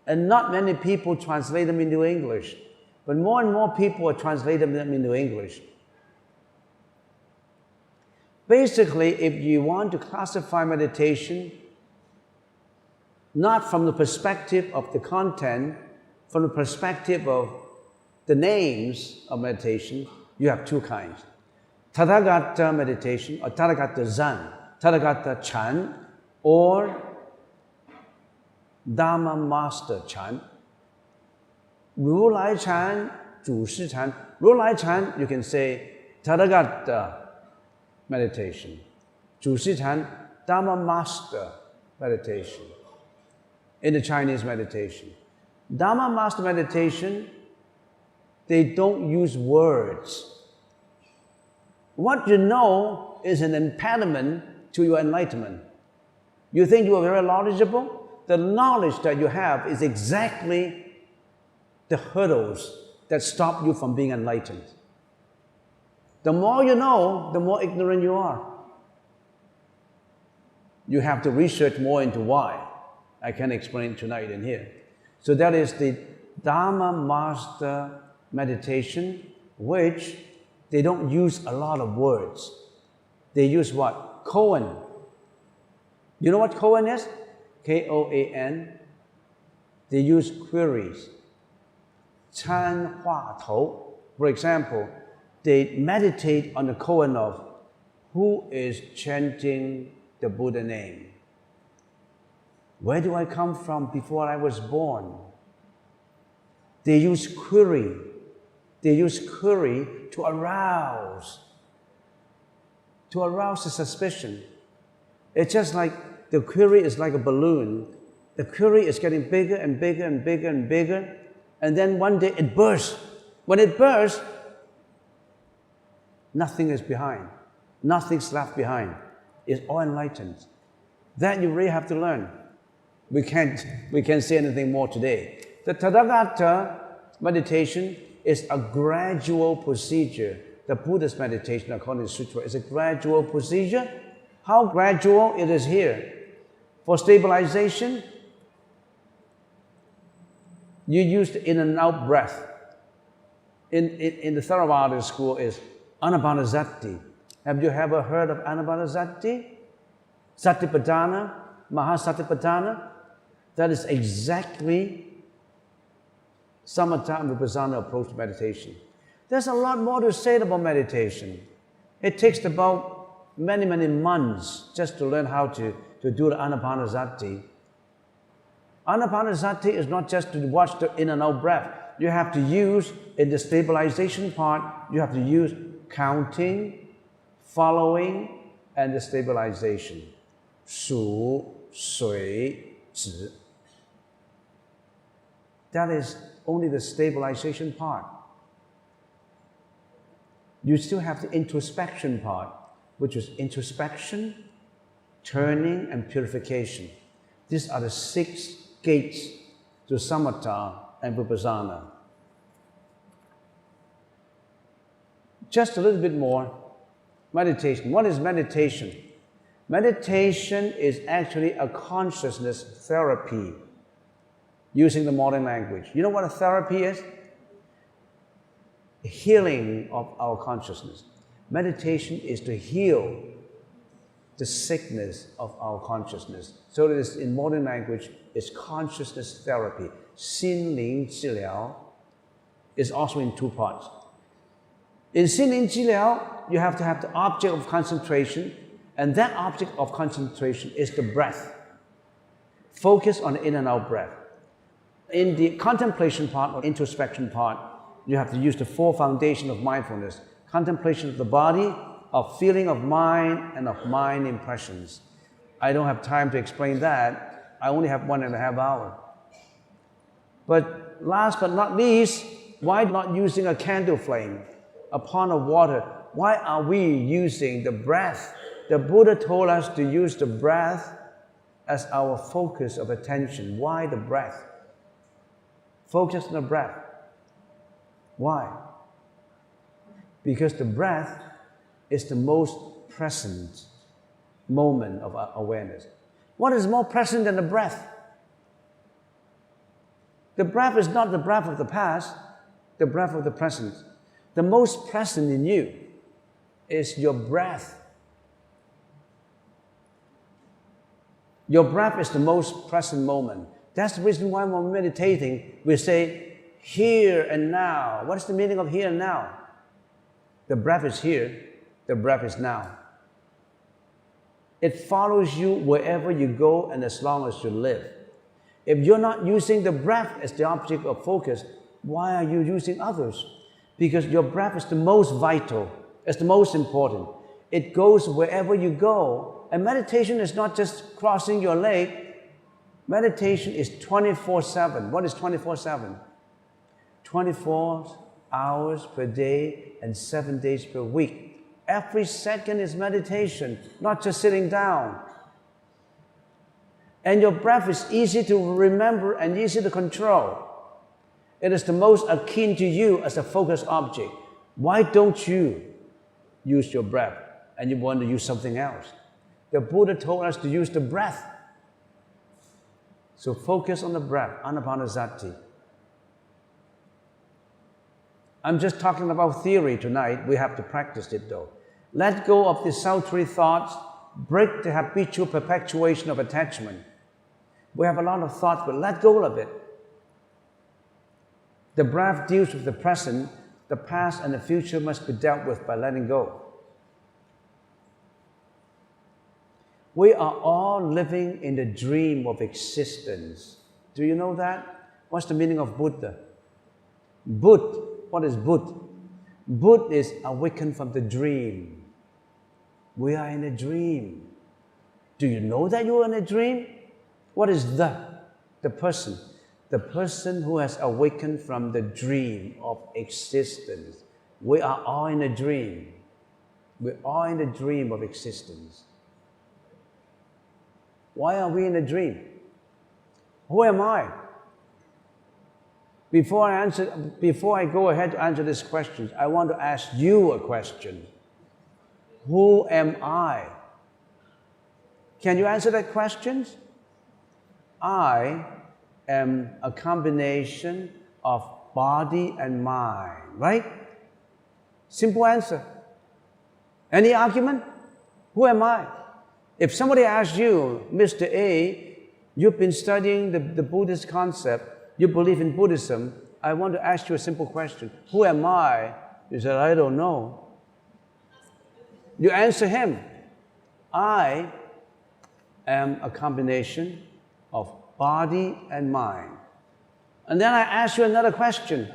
Speaker 1: and not many people translate them into English. But more and more people are translating them into English. Basically, if you want to classify meditation, not from the perspective of the content, from the perspective of the names of meditation, you have 2 kinds. Tathagata meditation or Tathagata Zen, Tathagata Chan, or Dharma Master Chan. Ru Lai Chan, Zhu Shi Chan. Ru Lai Chan, you can say Tathagata meditation. Zhu Shi Chan, Dharma Master meditation. In the Chinese meditation. Dharma Master meditation, they don't use words. What you know is an impediment to your enlightenment. You think you are very knowledgeable? The knowledge that you have is exactly the hurdles that stop you from being enlightened. The more you know, the more ignorant you are. You have to research more into why. I can't explain tonight in here. So that is the Dharma Master meditation, which they don't use a lot of words. They use what? Koan. You know what koan is? K-O-A-N. They use queries. Chan Hua Tou. For example, they meditate on the koan of who is chanting the Buddha name. Where do I come from before I was born? They use query. They use query to arouse the suspicion. It's just like the query is like a balloon. The query is getting bigger and bigger and bigger and bigger, and then one day it bursts. When it bursts, nothing is behind. Nothing's left behind. It's all enlightened. That you really have to learn. We can't say anything more today. The Tathagata meditation is a gradual procedure. The Buddhist meditation, according to Sutra, is a gradual procedure. How gradual it is here. For stabilization, you use the in and out breath. In the Theravada school is Anapanasati. Have you ever heard of Anapanasati? Satipatthana, Mahasatipatthana? That is exactly samatha and vipassana approach to meditation. There's a lot more to say about meditation. It takes about many, many months just to learn how to do the Anapanasati. Anapanasati is not just to watch the in and out breath. You have to use, in the stabilization part, you have to use counting, following, and the stabilization. Shu, Sui, Zhi. That is only the stabilization part. You still have the introspection part, which is introspection, turning, and purification. These are the 6 gates to samatha and vipassana. Just a little bit more. Meditation. What is meditation? Meditation is actually a consciousness therapy, using the modern language. You know what a therapy is? Healing of our consciousness. Meditation is to heal the sickness of our consciousness. So it is, in modern language, it's consciousness therapy. 心灵治疗 is also in two parts. In 心灵治疗, you have to have the object of concentration, and that object of concentration is the breath. Focus on the in and out breath. In the contemplation part or introspection part, you have to use the four foundations of mindfulness. Contemplation of the body, of feeling of mind, and of mind impressions. I don't have time to explain that. I only have 1.5 hours. But last but not least, why not using a candle flame, a pond of water? Why are we using the breath? The Buddha told us to use the breath as our focus of attention. Why the breath? Focus on the breath. Why? Because the breath is the most present moment of our awareness. What is more present than the breath? The breath is not the breath of the past, the breath of the present. The most present in you is your breath. Your breath is the most present moment. That's the reason why when we're meditating, we say, here and now. What is the meaning of here and now? The breath is here, the breath is now. It follows you wherever you go and as long as you live. If you're not using the breath as the object of focus, why are you using others? Because your breath is the most vital, it's the most important. It goes wherever you go. And meditation is not just crossing your leg. Meditation is 24/7. What is 24/7? 24 hours per day and 7 days per week. Every second is meditation, not just sitting down. And your breath is easy to remember and easy to control. It is the most akin to you as a focus object. Why don't you use your breath and you want to use something else? The Buddha told us to use the breath. So focus on the breath, anapanasati. I'm just talking about theory tonight. We have to practice it though. Let go of the sultry thoughts. Break the habitual perpetuation of attachment. We have a lot of thoughts, but let go of it. The breath deals with the present. The past and the future must be dealt with by letting go. We are all living in the dream of existence. Do you know that? What's the meaning of Buddha? Bud. What is Bud? Bud is awakened from the dream. We are in a dream. Do you know that you are in a dream? What is the person? The person who has awakened from the dream of existence. We are all in a dream. We're all in the dream of existence. Why are we in a dream? Who am I? Before I go ahead to answer this question, I want to ask you a question. Who am I? Can you answer that question? I am a combination of body and mind, right? Simple answer. Any argument? Who am I? If somebody asks you, Mr. A, you've been studying the Buddhist concept, you believe in Buddhism, I want to ask you a simple question. Who am I? You said, I don't know. You answer him, I am a combination of body and mind. And then I ask you another question.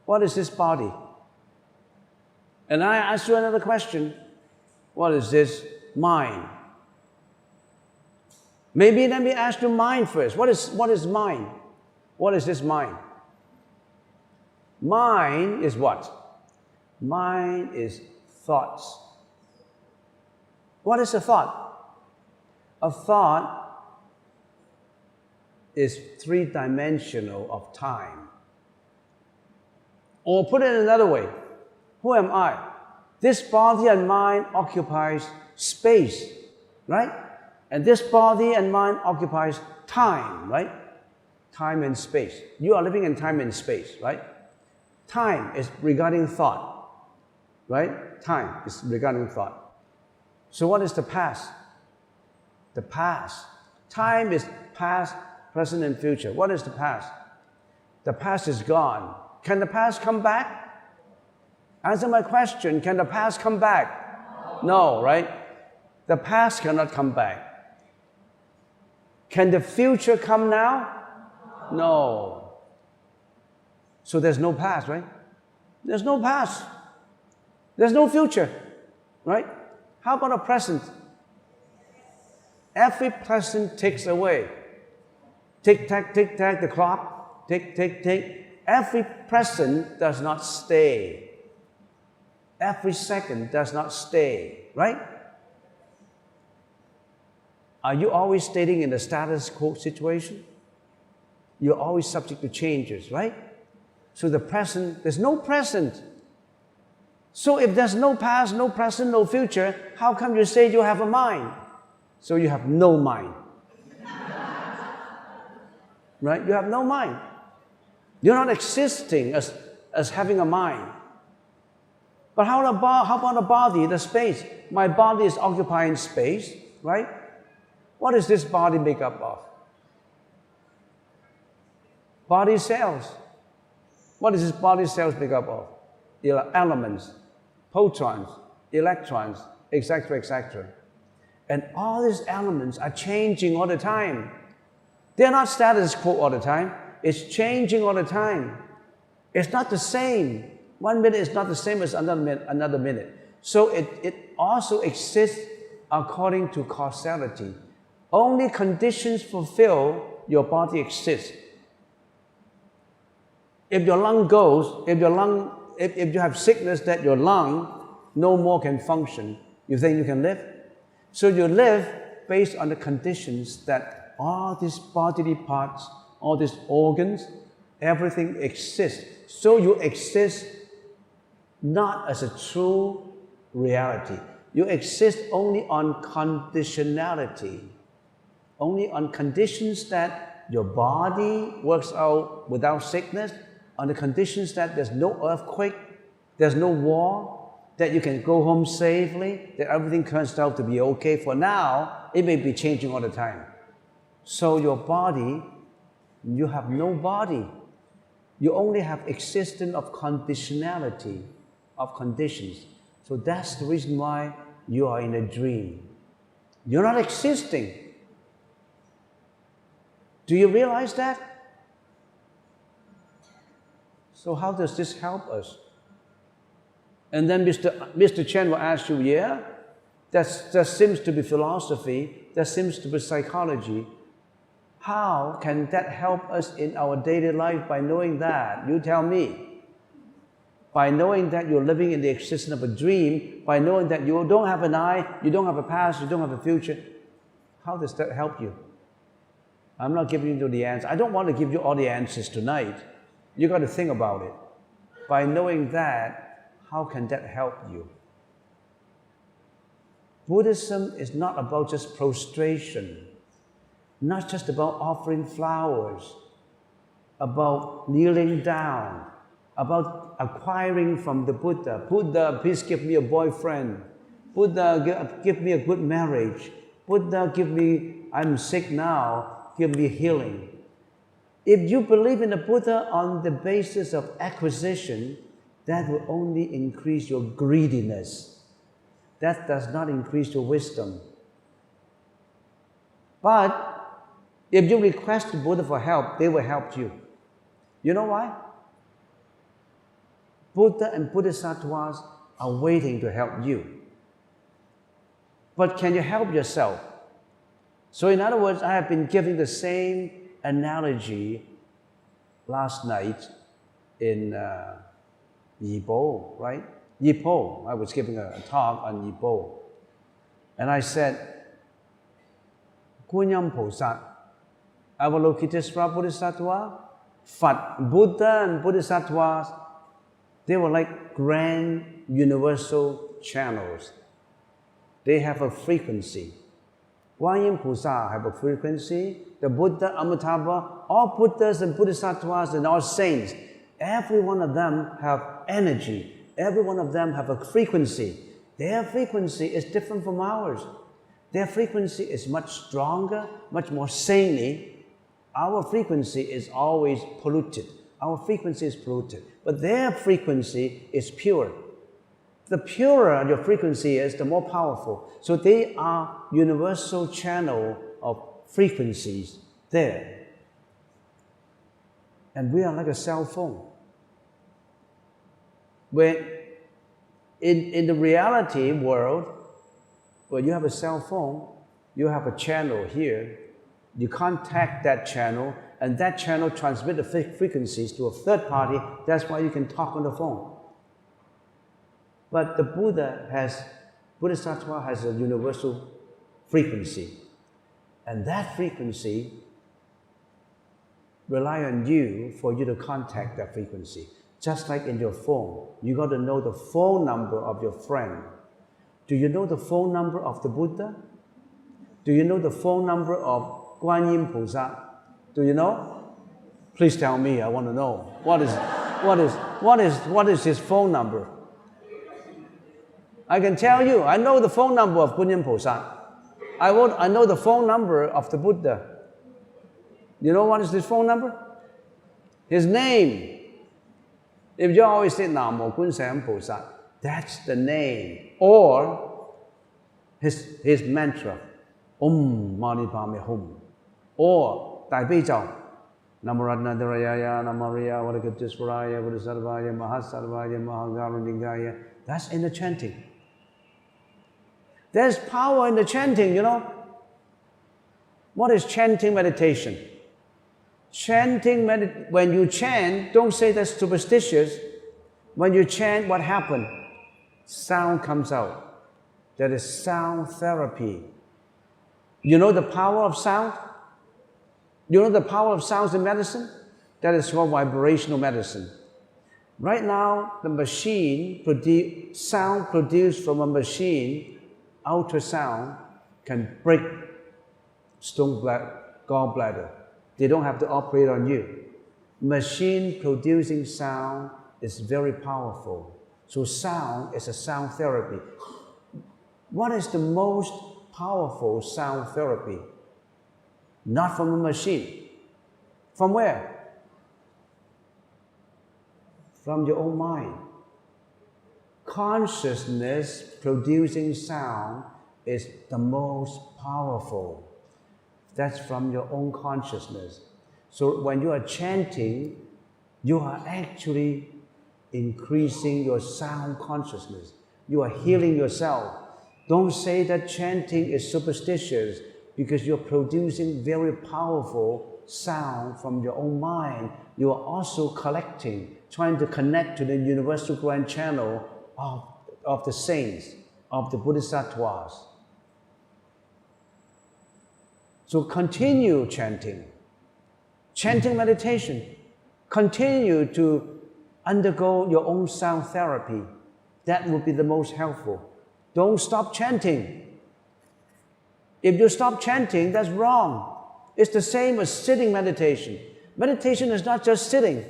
Speaker 1: What is this body? And I ask you another question. What is this mind? Maybe let me ask you mind first. What is mind? What is this mind? Mind is what? Mind is thoughts. What is a thought? A thought is three-dimensional of time. Or put it another way, who am I? This body and mind occupies space, right? And this body and mind occupies time, right? Time and space. You are living in time and space, right? Time is regarding thought, right? Time is regarding thought. So what is the past? The past. Time is past, present, and future. What is the past? The past is gone. Can the past come back? Answer my question. Can the past come back? No, right? The past cannot come back. Can the future come now? No. So there's no past, right? There's no past. There's no future, right? How about a present? Every present takes away. Tick, tack, the clock. Tick, tick, tick. Every present does not stay. Every second does not stay, right? Are you always staying in the status quo situation? You're always subject to changes, right? So the present, there's no present. So if there's no past, no present, no future, how come you say you have a mind? So you have no mind. Right? You have no mind. You're not existing as having a mind. But how about the body, the space? My body is occupying space, right? What is this body made up of? Body cells. What is this body cells made up of? Elements, protons, electrons, etc., etc. And all these elements are changing all the time. They're not status quo all the time. It's changing all the time. It's not the same. 1 minute is not the same as another minute. So it also exists according to causality. Only conditions fulfill, your body exists. If your lung goes, if you have sickness that your lung no more can function, you think you can live? So you live based on the conditions that all these bodily parts, all these organs, everything exists. So you exist not as a true reality. You exist only on conditionality. Only on conditions that your body works out without sickness, on the conditions that there's no earthquake, there's no war, that you can go home safely, that everything turns out to be okay for now. It may be changing all the time. So your body, you have no body. You only have existence of conditionality, of conditions. So that's the reason why you are in a dream. You're not existing. Do you realize that? So how does this help us? And then Mr. Chen will ask you, yeah, that seems to be philosophy, that seems to be psychology. How can that help us in our daily life by knowing that? You tell me. By knowing that you're living in the existence of a dream, by knowing that you don't have an eye, you don't have a past, you don't have a future, how does that help you? I'm not giving you the answer. I don't want to give you all the answers tonight. You got to think about it. By knowing that, how can that help you? Buddhism is not about just prostration, not just about offering flowers, about kneeling down, about acquiring from the Buddha. Buddha, please give me a boyfriend. Buddha, give me a good marriage. Buddha, give me, I'm sick now, give me healing. If you believe in the Buddha on the basis of acquisition, that will only increase your greediness. That does not increase your wisdom. But if you request the Buddha for help, they will help you. You know why? Buddha and Bodhisattvas are waiting to help you. But can you help yourself? So in other words, I have been giving the same analogy last night in Yibo, right? Yibo. I was giving a talk on Yibo. And I said, Kunyam Posat, Avalokitesvara Bodhisattva, Fat, Buddha and Bodhisattvas, they were like grand universal channels. they have a frequency. Guan Yin Pusa have a frequency. The Buddha, Amitabha, all Buddhas and Bodhisattvas and all saints, every one of them have energy. Every one of them have a frequency. Their frequency is different from ours. Their frequency is much stronger, much more saintly. Our frequency is always polluted. Our frequency is polluted. But their frequency is pure. The purer your frequency is, the more powerful. So they are universal channel of frequencies there. And we are like a cell phone. When in the reality world, when you have a cell phone, you have a channel here. You contact that channel, and that channel transmits the frequencies to a third party. That's why you can talk on the phone. But the Bodhisattva has a universal frequency. And that frequency rely on you for you to contact that frequency. Just like in your phone, you got to know the phone number of your friend. Do you know the phone number of the Buddha? Do you know the phone number of Guan Yin Pusa? Do you know? Please tell me, I want to know. What is his phone number? I can tell you, I know the phone number of Guan Yin Pusa. I know the phone number of the Buddha. You know what is his phone number? His name. If you always say Namo Gunsam Pusa, that's the name. Or his mantra, Mani Padme Hum. Or Dai Bei Jiao, Namaratna Dharayaya, Namariya, Vadakatisvaraya, Vadasarvaya, Mahasarvaya, Mahagarundingaya. That's in the chanting. There's power in the chanting, you know. What is chanting meditation? When you chant, don't say that's superstitious. When you chant, what happened? Sound comes out. That is sound therapy. You know the power of sound? You know the power of sounds in medicine? That is called vibrational medicine. Right now, the machine, sound produced from a machine, ultrasound, can break gallbladder. They don't have to operate on you. Machine producing sound is very powerful. So sound is a sound therapy. What is the most powerful sound therapy? Not from a machine. From where? From your own mind. Consciousness producing sound is the most powerful. That's from your own consciousness. So when you are chanting, you are actually increasing your sound consciousness. You are healing yourself. Don't say that chanting is superstitious because you're producing very powerful sound from your own mind. You are also collecting, trying to connect to the universal grand channel of the saints, of the Bodhisattvas. So continue chanting. Chanting meditation. Continue to undergo your own sound therapy. That will be the most helpful. Don't stop chanting. If you stop chanting, that's wrong. It's the same as sitting meditation. Meditation is not just sitting.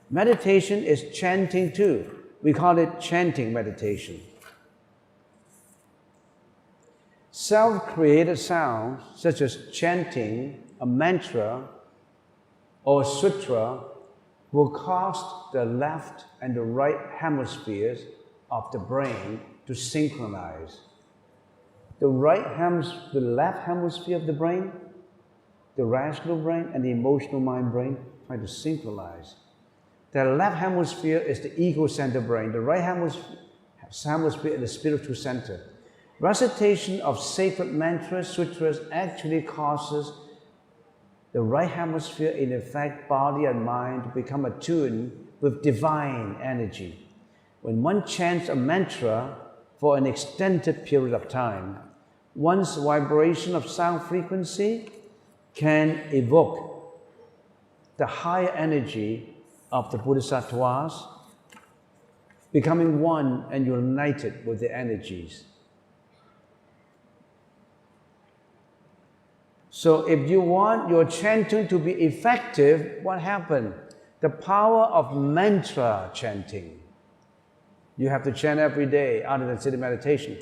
Speaker 1: Meditation is chanting too. We call it chanting meditation. Self-created sounds, such as chanting, a mantra, or sutra, will cause the left and the right hemispheres of the brain to synchronize. The left hemisphere of the brain, the rational brain, and the emotional mind brain try to synchronize. The left hemisphere is the ego center brain. The right hemisphere is the spiritual center. Recitation of sacred mantras, sutras, actually causes the right hemisphere, in effect, body and mind, to become attuned with divine energy. When one chants a mantra for an extended period of time, one's vibration of sound frequency can evoke the higher energy of the Bodhisattvas, becoming one and united with the energies. So if you want your chanting to be effective, what happened? The power of mantra chanting. You have to chant every day other than sitting meditation.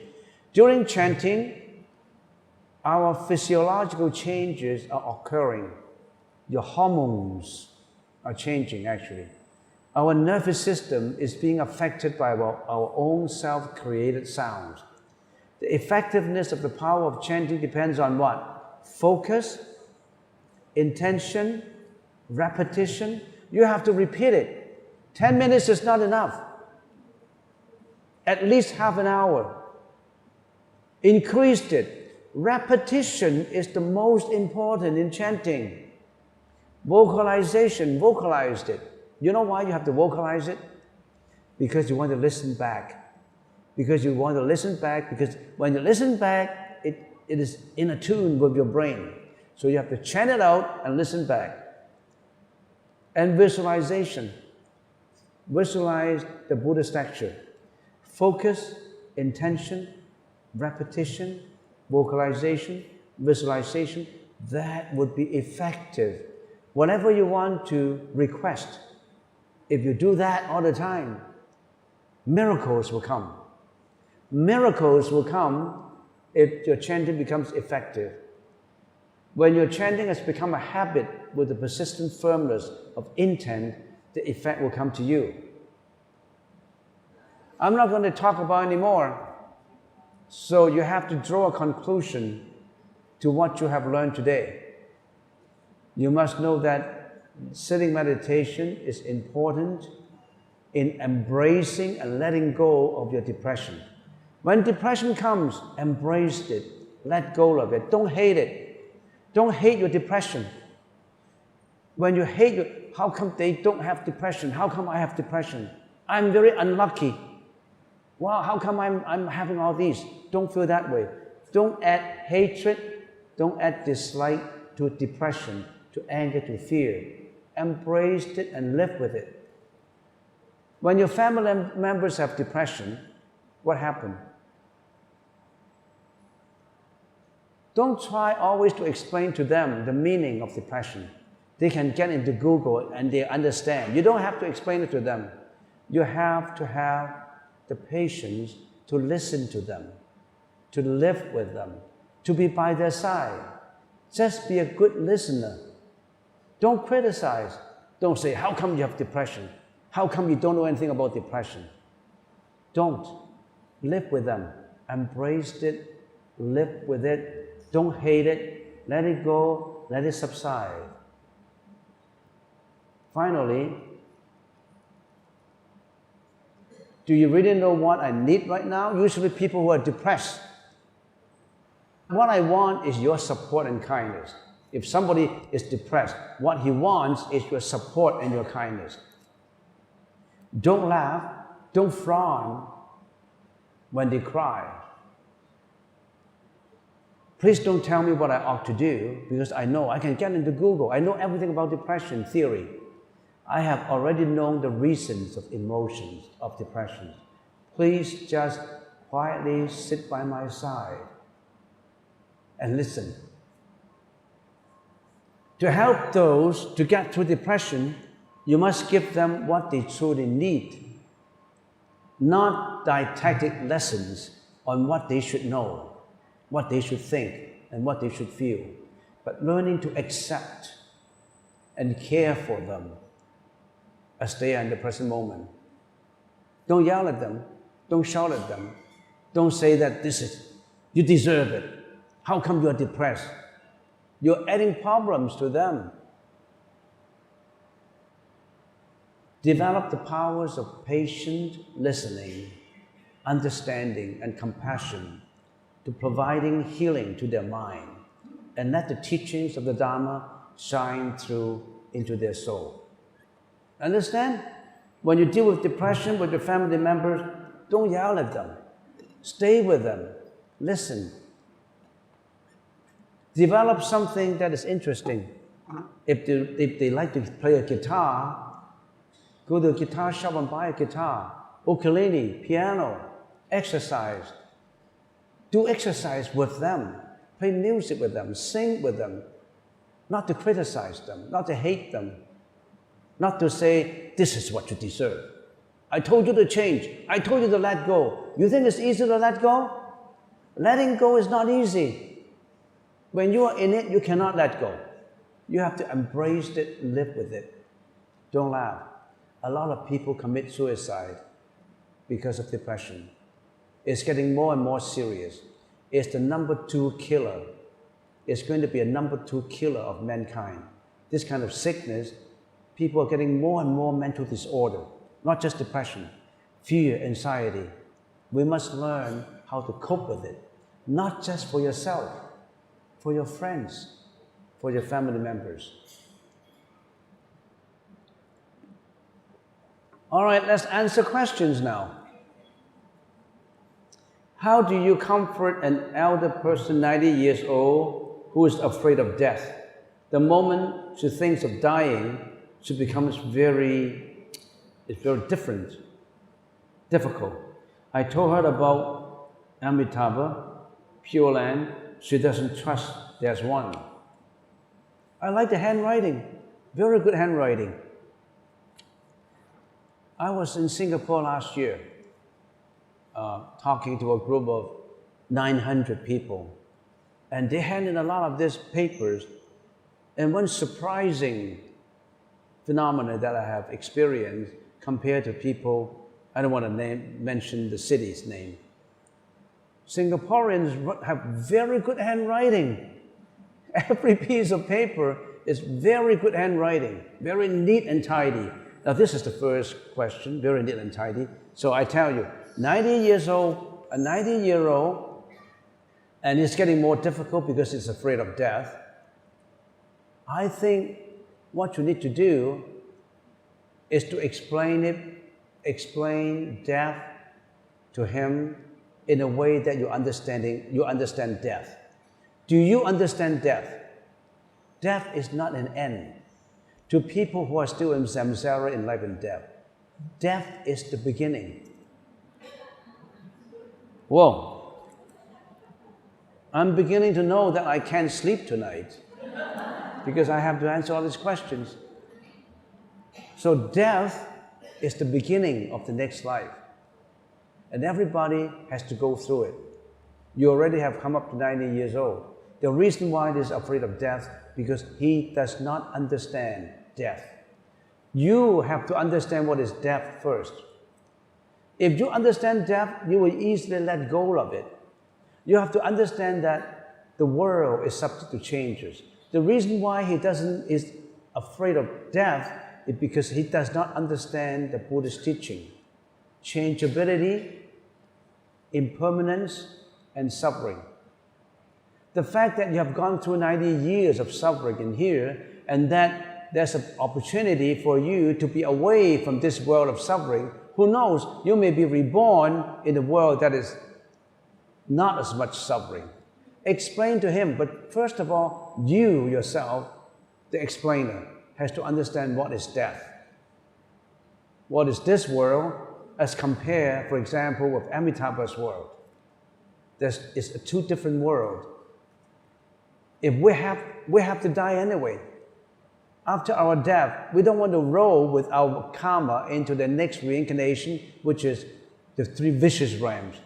Speaker 1: During chanting, our physiological changes are occurring. Your hormones are changing actually. Our nervous system is being affected by our own self-created sounds. The effectiveness of the power of chanting depends on what? Focus, intention, repetition. You have to repeat it. 10 minutes is not enough. At least half an hour. Increase it. Repetition is the most important in chanting. Vocalization, vocalized it. You know why you have to vocalize it? Because you want to listen back. Because you want to listen back, because when you listen back, it is in tune with your brain. So you have to chant it out and listen back. And visualization. Visualize the Buddha statue. Focus, intention, repetition, vocalization, visualization. That would be effective. Whatever you want to request, if you do that all the time, miracles will come. Miracles will come if your chanting becomes effective. When your chanting has become a habit with the persistent firmness of intent, the effect will come to you. I'm not going to talk about anymore. So you have to draw a conclusion to what you have learned today. You must know that sitting meditation is important in embracing and letting go of your depression. When depression comes, embrace it. Let go of it. Don't hate it. Don't hate your depression. When you hate how come they don't have depression? How come I have depression? I'm very unlucky. Wow, how come I'm having all these? Don't feel that way. Don't add hatred. Don't add dislike to depression, to anger, to fear. Embrace it and live with it. When your family members have depression, what happened? Don't try always to explain to them the meaning of depression. They can get into Google and they understand. You don't have to explain it to them. You have to have the patience to listen to them, to live with them, to be by their side. Just be a good listener. Don't criticize. Don't say, how come you have depression? How come you don't know anything about depression? Don't. Live with them. Embrace it. Live with it. Don't hate it. Let it go. Let it subside. Finally, do you really know what I need right now? Usually people who are depressed. What I want is your support and kindness. If somebody is depressed, what he wants is your support and your kindness. Don't laugh, don't frown when they cry. Please don't tell me what I ought to do, because I know I can get into Google. I know everything about depression theory. I have already known the reasons of emotions of depression. Please just quietly sit by my side and listen. To help those to get through depression, you must give them what they truly need, not didactic lessons on what they should know, what they should think, and what they should feel, but learning to accept and care for them as they are in the present moment. Don't yell at them. Don't shout at them. Don't say that you deserve it. How come you are depressed? You're adding problems to them. Develop the powers of patient listening, understanding, and compassion to providing healing to their mind, and let the teachings of the Dharma shine through into their soul. Understand? When you deal with depression with your family members, don't yell at them. Stay with them. Listen. Develop something that is interesting. If they like to play a guitar, go to a guitar shop and buy a guitar, ukulele, piano, exercise. Do exercise with them. play music with them, sing with them, not to criticize them, not to hate them, not to say, this is what you deserve. I told you to change. I told you to let go. You think it's easy to let go? Letting go is not easy. When you are in it, you cannot let go. You have to embrace it, live with it. Don't laugh. A lot of people commit suicide because of depression. It's getting more and more serious. It's the number 2 killer. It's going to be a number 2 killer of mankind. This kind of sickness, people are getting more and more mental disorder, not just depression, fear, anxiety. We must learn how to cope with it, not just for yourself, for your friends, for your family members. All right, let's answer questions now. How do you comfort an elder person, 90 years old, who is afraid of death? The moment she thinks of dying, she becomes very different, difficult. I told her about Amitabha, Pure Land. She doesn't trust there's one. I like the handwriting, very good handwriting. I was in Singapore last year, talking to a group of 900 people, and they handed a lot of these papers. And one surprising phenomenon that I have experienced compared to people, I don't want to mention the city's name. Singaporeans have very good handwriting. Every piece of paper is very good handwriting, very neat and tidy. Now this is the first question, very neat and tidy. So I tell you, 90 years old, a 90-year-old, and it's getting more difficult because it's afraid of death. I think what you need to do is to explain death to him in a way that you understand death. Do you understand death? Death is not an end. To people who are still in samsara, in life and death, death is the beginning. Whoa. I'm beginning to know that I can't sleep tonight because I have to answer all these questions. So death is the beginning of the next life. And everybody has to go through it. You already have come up to 90 years old. The reason why he's afraid of death, because he does not understand death. You have to understand what is death first. If you understand death, you will easily let go of it. You have to understand that the world is subject to changes. The reason why he is afraid of death is because he does not understand the Buddhist teaching. Changeability, impermanence, and suffering. The fact that you have gone through 90 years of suffering in here, and that there's an opportunity for you to be away from this world of suffering. Who knows, you may be reborn in a world that is not as much suffering. Explain to him, but first of all, you yourself, the explainer, has to understand what is death. What is this world as compared, for example, with Amitabha's world. It's a two different worlds. If we have to die anyway. After our death, we don't want to roll with our karma into the next reincarnation, which is the three vicious realms.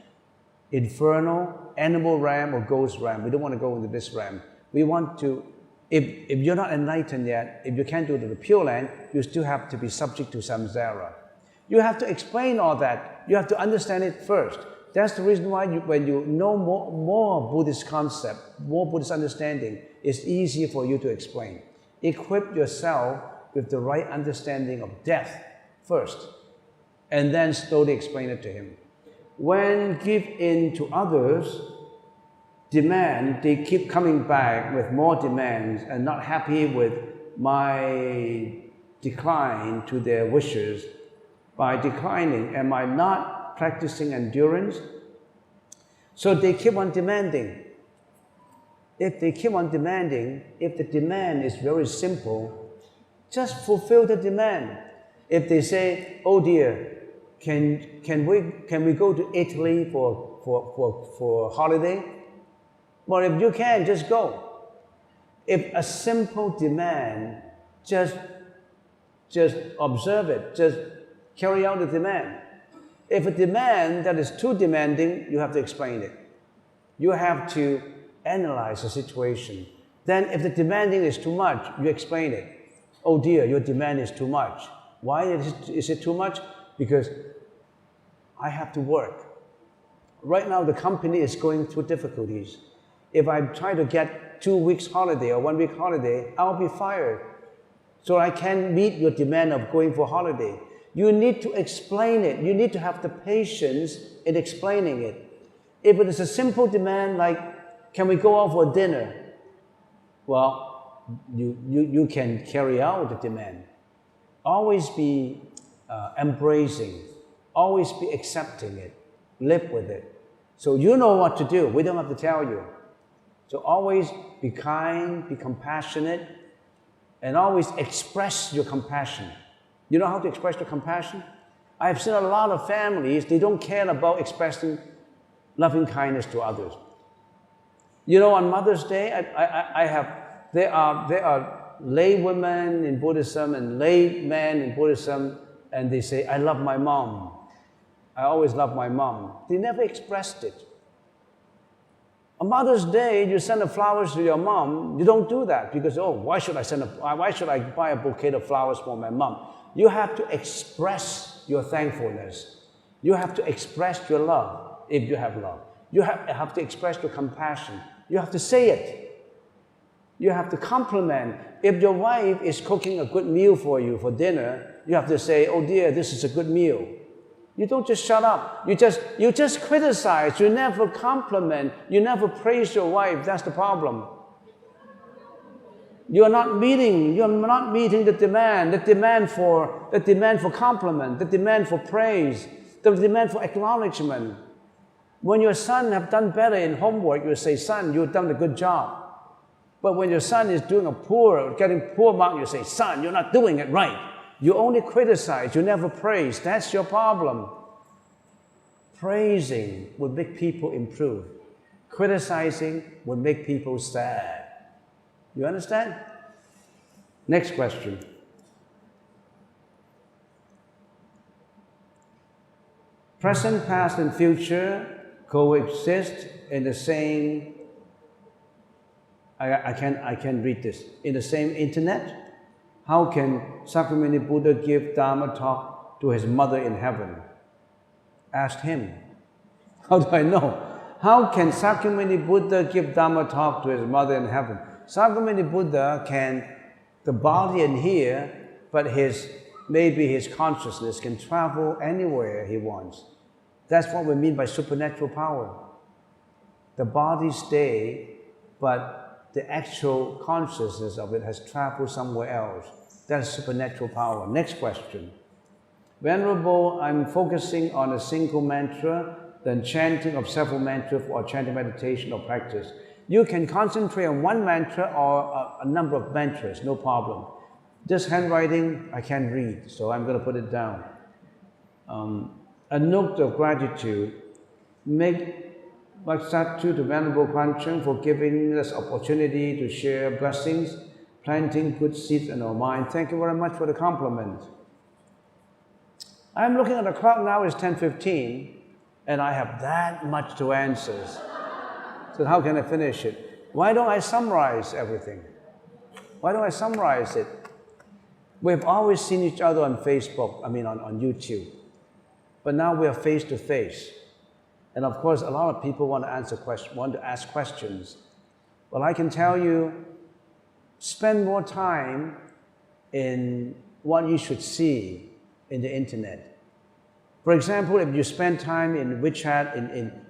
Speaker 1: Infernal, animal realm, or ghost realm. We don't want to go into this realm. We want to, if you're not enlightened yet, if you can't go to the Pure Land, you still have to be subject to samsara. You have to explain all that. You have to understand it first. That's the reason why when you know more Buddhist concept, more Buddhist understanding, it's easier for you to explain. Equip yourself with the right understanding of death first, and then slowly explain it to him. When give in to others' demand, they keep coming back with more demands and not happy with my decline to their wishes. By declining, am I not practicing endurance? So they keep on demanding. If they keep on demanding, if the demand is very simple, just fulfill the demand. If they say, oh dear, can we go to Italy for holiday? But if you can, just go. If a simple demand, just observe it, just carry out the demand. If a demand that is too demanding, you have to explain it. You have to analyze the situation. Then if the demanding is too much, you explain it. Oh dear, your demand is too much. Why is it too much? Because I have to work. Right now, the company is going through difficulties. If I try to get 2 weeks holiday or 1 week holiday, I'll be fired. So I can't meet your demand of going for holiday. You need to explain it. You need to have the patience in explaining it. If it is a simple demand like, can we go out for dinner? Well, you can carry out the demand. Always be embracing. Always be accepting it. Live with it. So you know what to do. We don't have to tell you. So always be kind, be compassionate, and always express your compassion. You know how to express your compassion? I've seen a lot of families, they don't care about expressing loving kindness to others. You know, on Mother's Day, there are lay women in Buddhism and lay men in Buddhism, and they say, I love my mom. I always love my mom. They never expressed it. On Mother's Day, you send the flowers to your mom. You don't do that because, oh, why should I buy a bouquet of flowers for my mom? You have to express your thankfulness. You have to express your love, if you have love. You have to express your compassion. You have to say it. You have to compliment. If your wife is cooking a good meal for you for dinner, you have to say, oh dear, this is a good meal. You don't just shut up. You just criticize. You never compliment. You never praise your wife. That's the problem. You're not meeting the demand for compliment, the demand for praise, the demand for acknowledgement. When your son have done better in homework, you say, son, you've done a good job. But when your son is getting poor mark, you say, son, you're not doing it right. You only criticize, you never praise. That's your problem. Praising would make people improve. Criticizing would make people sad. You understand? Next question. Present, past, and future coexist in the same, I can't read this, in the same internet? How can Sakyamuni Buddha give Dharma talk to his mother in heaven? Asked him. How do I know? How can Sakyamuni Buddha give Dharma talk to his mother in heaven? Sakyamuni Buddha the body in here, but maybe his consciousness can travel anywhere he wants. That's what we mean by supernatural power. The body stays, but the actual consciousness of it has traveled somewhere else. That's supernatural power. Next question. Venerable, I'm focusing on a single mantra, then chanting of several mantras or chanting meditation or practice. You can concentrate on one mantra or a number of mantras, no problem. This handwriting, I can't read, so I'm going to put it down. A note of gratitude. Make Vaksatu to Venerable Kwanchen for giving us opportunity to share blessings, planting good seeds in our mind. Thank you very much for the compliment. I'm looking at the clock now, it's 10:15, and I have that much to answer. So how can I finish it? Why don't I summarize everything? Why don't I summarize it? We've always seen each other on Facebook, on YouTube. But now we are face to face. And of course, a lot of people want to ask questions. Well, I can tell you, spend more time in what you should see in the internet. For example, if you spend time in WeChat,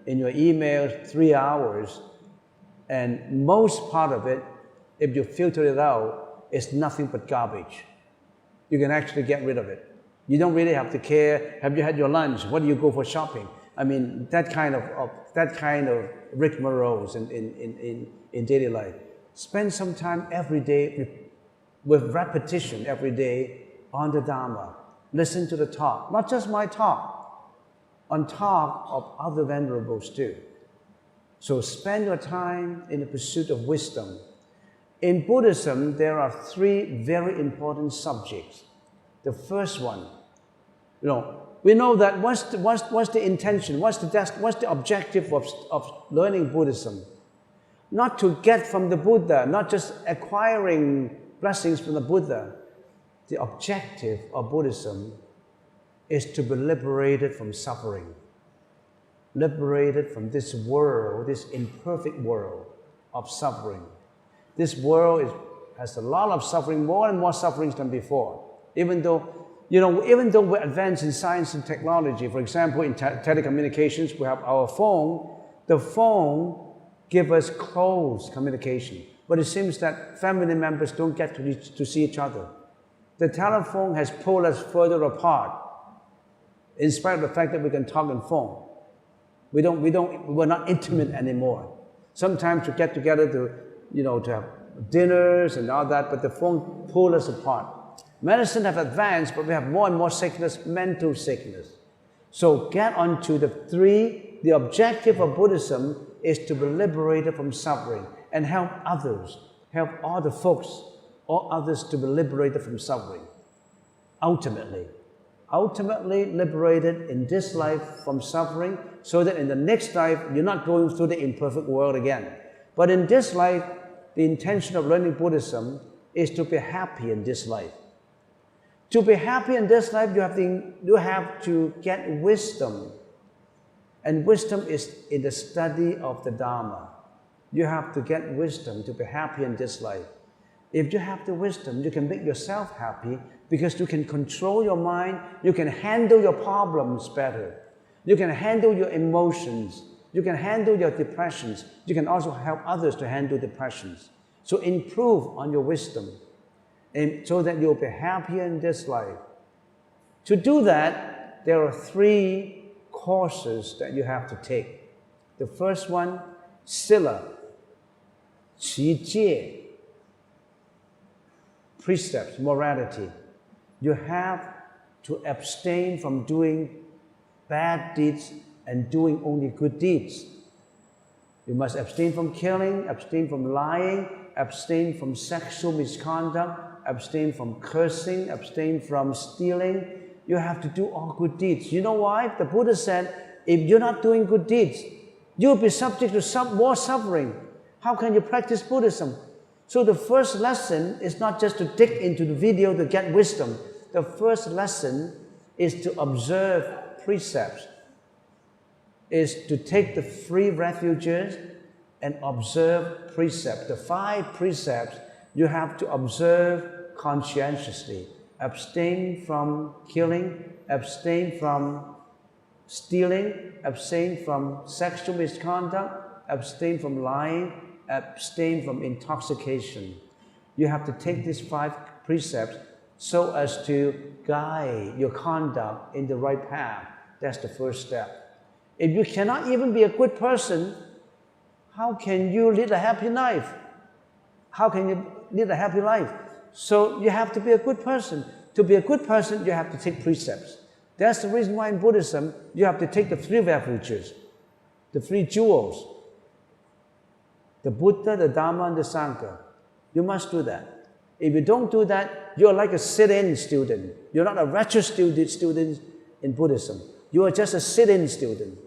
Speaker 1: in your email, 3 hours, and most part of it, if you filter it out, is nothing but garbage. You can actually get rid of it. You don't really have to care, have you had your lunch? What do you go for shopping? That kind of rigmaroles in daily life. Spend some time every day with repetition every day on the Dharma. Listen to the talk, not just my talk, on talk of other venerables too. So spend your time in the pursuit of wisdom. In Buddhism, there are 3 very important subjects. The first one, we know that what's the intention, what's the objective of learning Buddhism? Not to get from the Buddha, not just acquiring blessings from the Buddha. The objective of Buddhism is to be liberated from suffering, liberated from this world, this imperfect world of suffering. This world has a lot of suffering, more and more sufferings than before. Even though we're advanced in science and technology, for example, in telecommunications, we have our phone. The phone gives us close communication, but it seems that family members don't get to see each other. The telephone has pulled us further apart, in spite of the fact that we can talk on phone. We're not intimate anymore. Sometimes we get together to have dinners and all that, but the phone pulls us apart. Medicine have advanced, but we have more and more sickness, mental sickness. So get onto the objective of Buddhism is to be liberated from suffering and help others, help all the folks, all others to be liberated from suffering. Ultimately liberated in this life from suffering, so that in the next life, you're not going through the imperfect world again. But in this life, the intention of learning Buddhism is to be happy in this life. To be happy in this life, you have to get wisdom. And wisdom is in the study of the Dharma. You have to get wisdom to be happy in this life. If you have the wisdom, you can make yourself happy because you can control your mind, you can handle your problems better. You can handle your emotions, you can handle your depressions, you can also help others to handle depressions. So improve on your wisdom, and so that you'll be happier in this life. To do that, there are 3 courses that you have to take. The first one, sila, qi jie, precepts, morality. You have to abstain from doing bad deeds and doing only good deeds. You must abstain from killing, abstain from lying, abstain from sexual misconduct, abstain from cursing, abstain from stealing. You have to do all good deeds. You know why? The Buddha said, if you're not doing good deeds, you'll be subject to more suffering. How can you practice Buddhism? So the first lesson is not just to dig into the video to get wisdom. The first lesson is to observe precepts, is to take the 3 refuges and observe precepts. The 5 precepts you have to observe conscientiously. Abstain from killing, abstain from stealing, abstain from sexual misconduct, abstain from lying, abstain from intoxication. You have to take these 5 precepts so as to guide your conduct in the right path. That's the first step. If you cannot even be a good person, how can you lead a happy life? How can you lead a happy life? So you have to be a good person. To be a good person, you have to take precepts. That's the reason why in Buddhism, you have to take the 3 refuges, the 3 jewels, the Buddha, the Dharma, and the Sangha. You must do that. If you don't do that, you're like a sit-in student. You're not a registered student in Buddhism. You are just a sit-in student.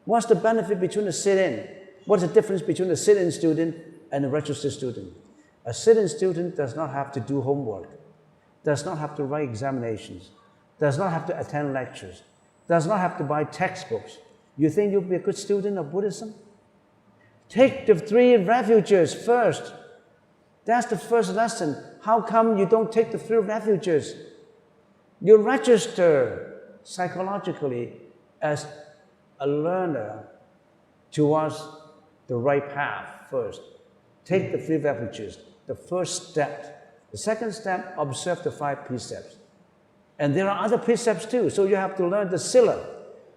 Speaker 1: What's the benefit between a sit-in? What's the difference between a sit-in student and a registered student? A sit-in student does not have to do homework, does not have to write examinations, does not have to attend lectures, does not have to buy textbooks. You think you'll be a good student of Buddhism? Take the 3 refuges first. That's the first lesson. How come you don't take the 3 refuges? You register psychologically as a learner towards the right path first. Take the 3 refuges, the first step. The second step, observe the 5 precepts. And there are other precepts too, so you have to learn the sila.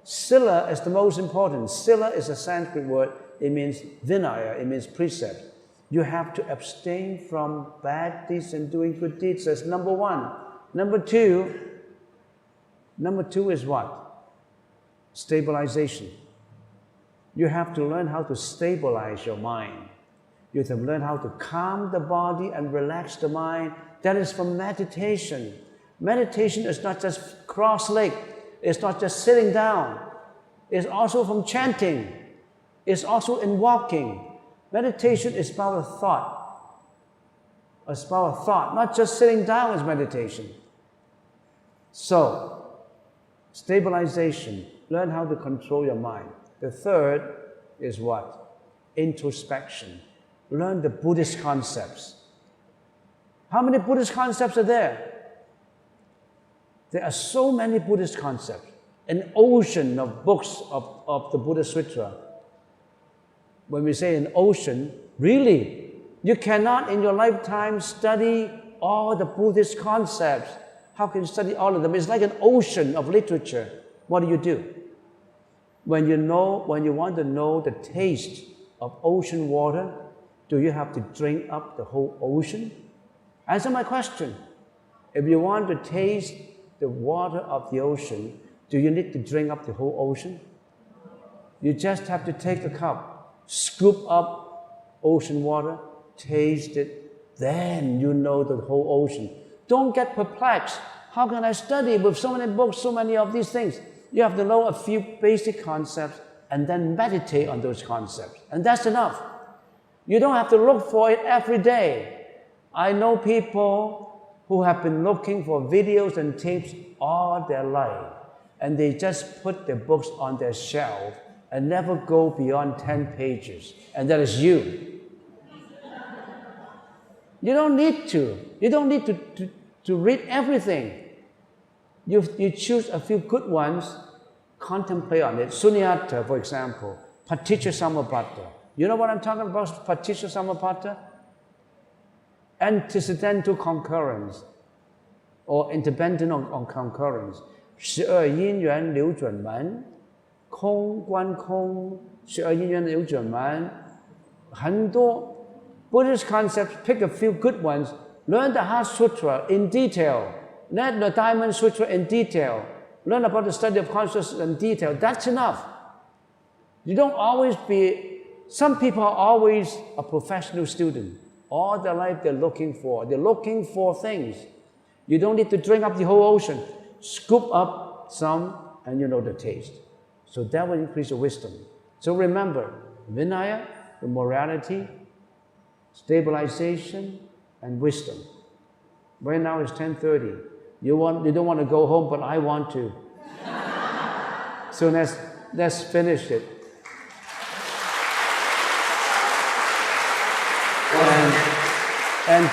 Speaker 1: Sila is the most important. Sila is a Sanskrit word. It means vinaya, it means precept. You have to abstain from bad deeds and doing good deeds. That's number 1. Number 2 is what? Stabilization. You have to learn how to stabilize your mind. You have to learn how to calm the body and relax the mind. That is from meditation. Meditation is not just cross-legged. It's not just sitting down. It's also from chanting. It's also in walking. Meditation is about a thought. It's about a thought. Not just sitting down is meditation. So, stabilization. Learn how to control your mind. The third is what? Introspection. Learn the Buddhist concepts. How many Buddhist concepts are there? There are so many Buddhist concepts. An ocean of books of the Buddha Sutra. When we say an ocean, really, you cannot in your lifetime study all the Buddhist concepts. How can you study all of them? It's like an ocean of literature. What do? When you want to know the taste of ocean water, do you have to drink up the whole ocean? Answer my question. If you want to taste the water of the ocean, do you need to drink up the whole ocean? You just have to take a cup, scoop up ocean water, taste it, then you know the whole ocean. Don't get perplexed. How can I study with so many books, so many of these things? You have to know a few basic concepts and then meditate on those concepts. And that's enough. You don't have to look for it every day. I know people who have been looking for videos and tapes all their life, and they just put their books on their shelf and never go beyond 10 pages. And that is you. You don't need to. You don't need to read everything. You choose a few good ones, contemplate on it. Sunyata, for example, Paticca You know what I'm talking about, Paticca Antecedental concurrence, or interdependent on concurrence. 12因缘流转门，空观空，12因缘流转门，很多 Buddhist concepts, pick a few good ones, learn the Heart Sutra in detail, learn the Diamond Sutra in detail, learn about the study of consciousness in detail. That's enough. You don't always some people are always a professional student. All their life they're looking for things. You don't need to drink up the whole ocean. Scoop up some and you know the taste. So that will increase your wisdom. So remember, Vinaya, the morality, stabilization, and wisdom. Right now it's 10:30. You don't want to go home, but I want to. So let's finish it. And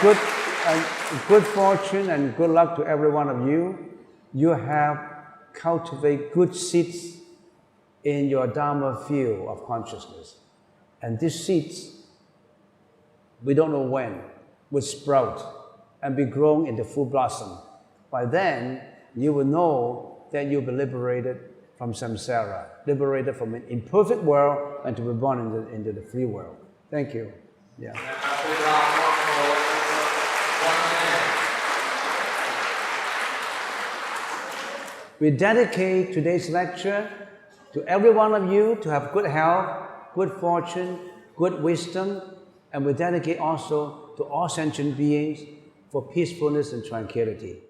Speaker 1: good fortune and good luck to every one of you. You have cultivate good seeds in your Dharma field of consciousness. And these seeds, we don't know when, will sprout and be grown into full blossom. By then, you will know that you'll be liberated from samsara, liberated from an imperfect world and to be born into the free world. Thank you. Yeah. We dedicate today's lecture to every one of you to have good health, good fortune, good wisdom, and we dedicate also to all sentient beings for peacefulness and tranquility.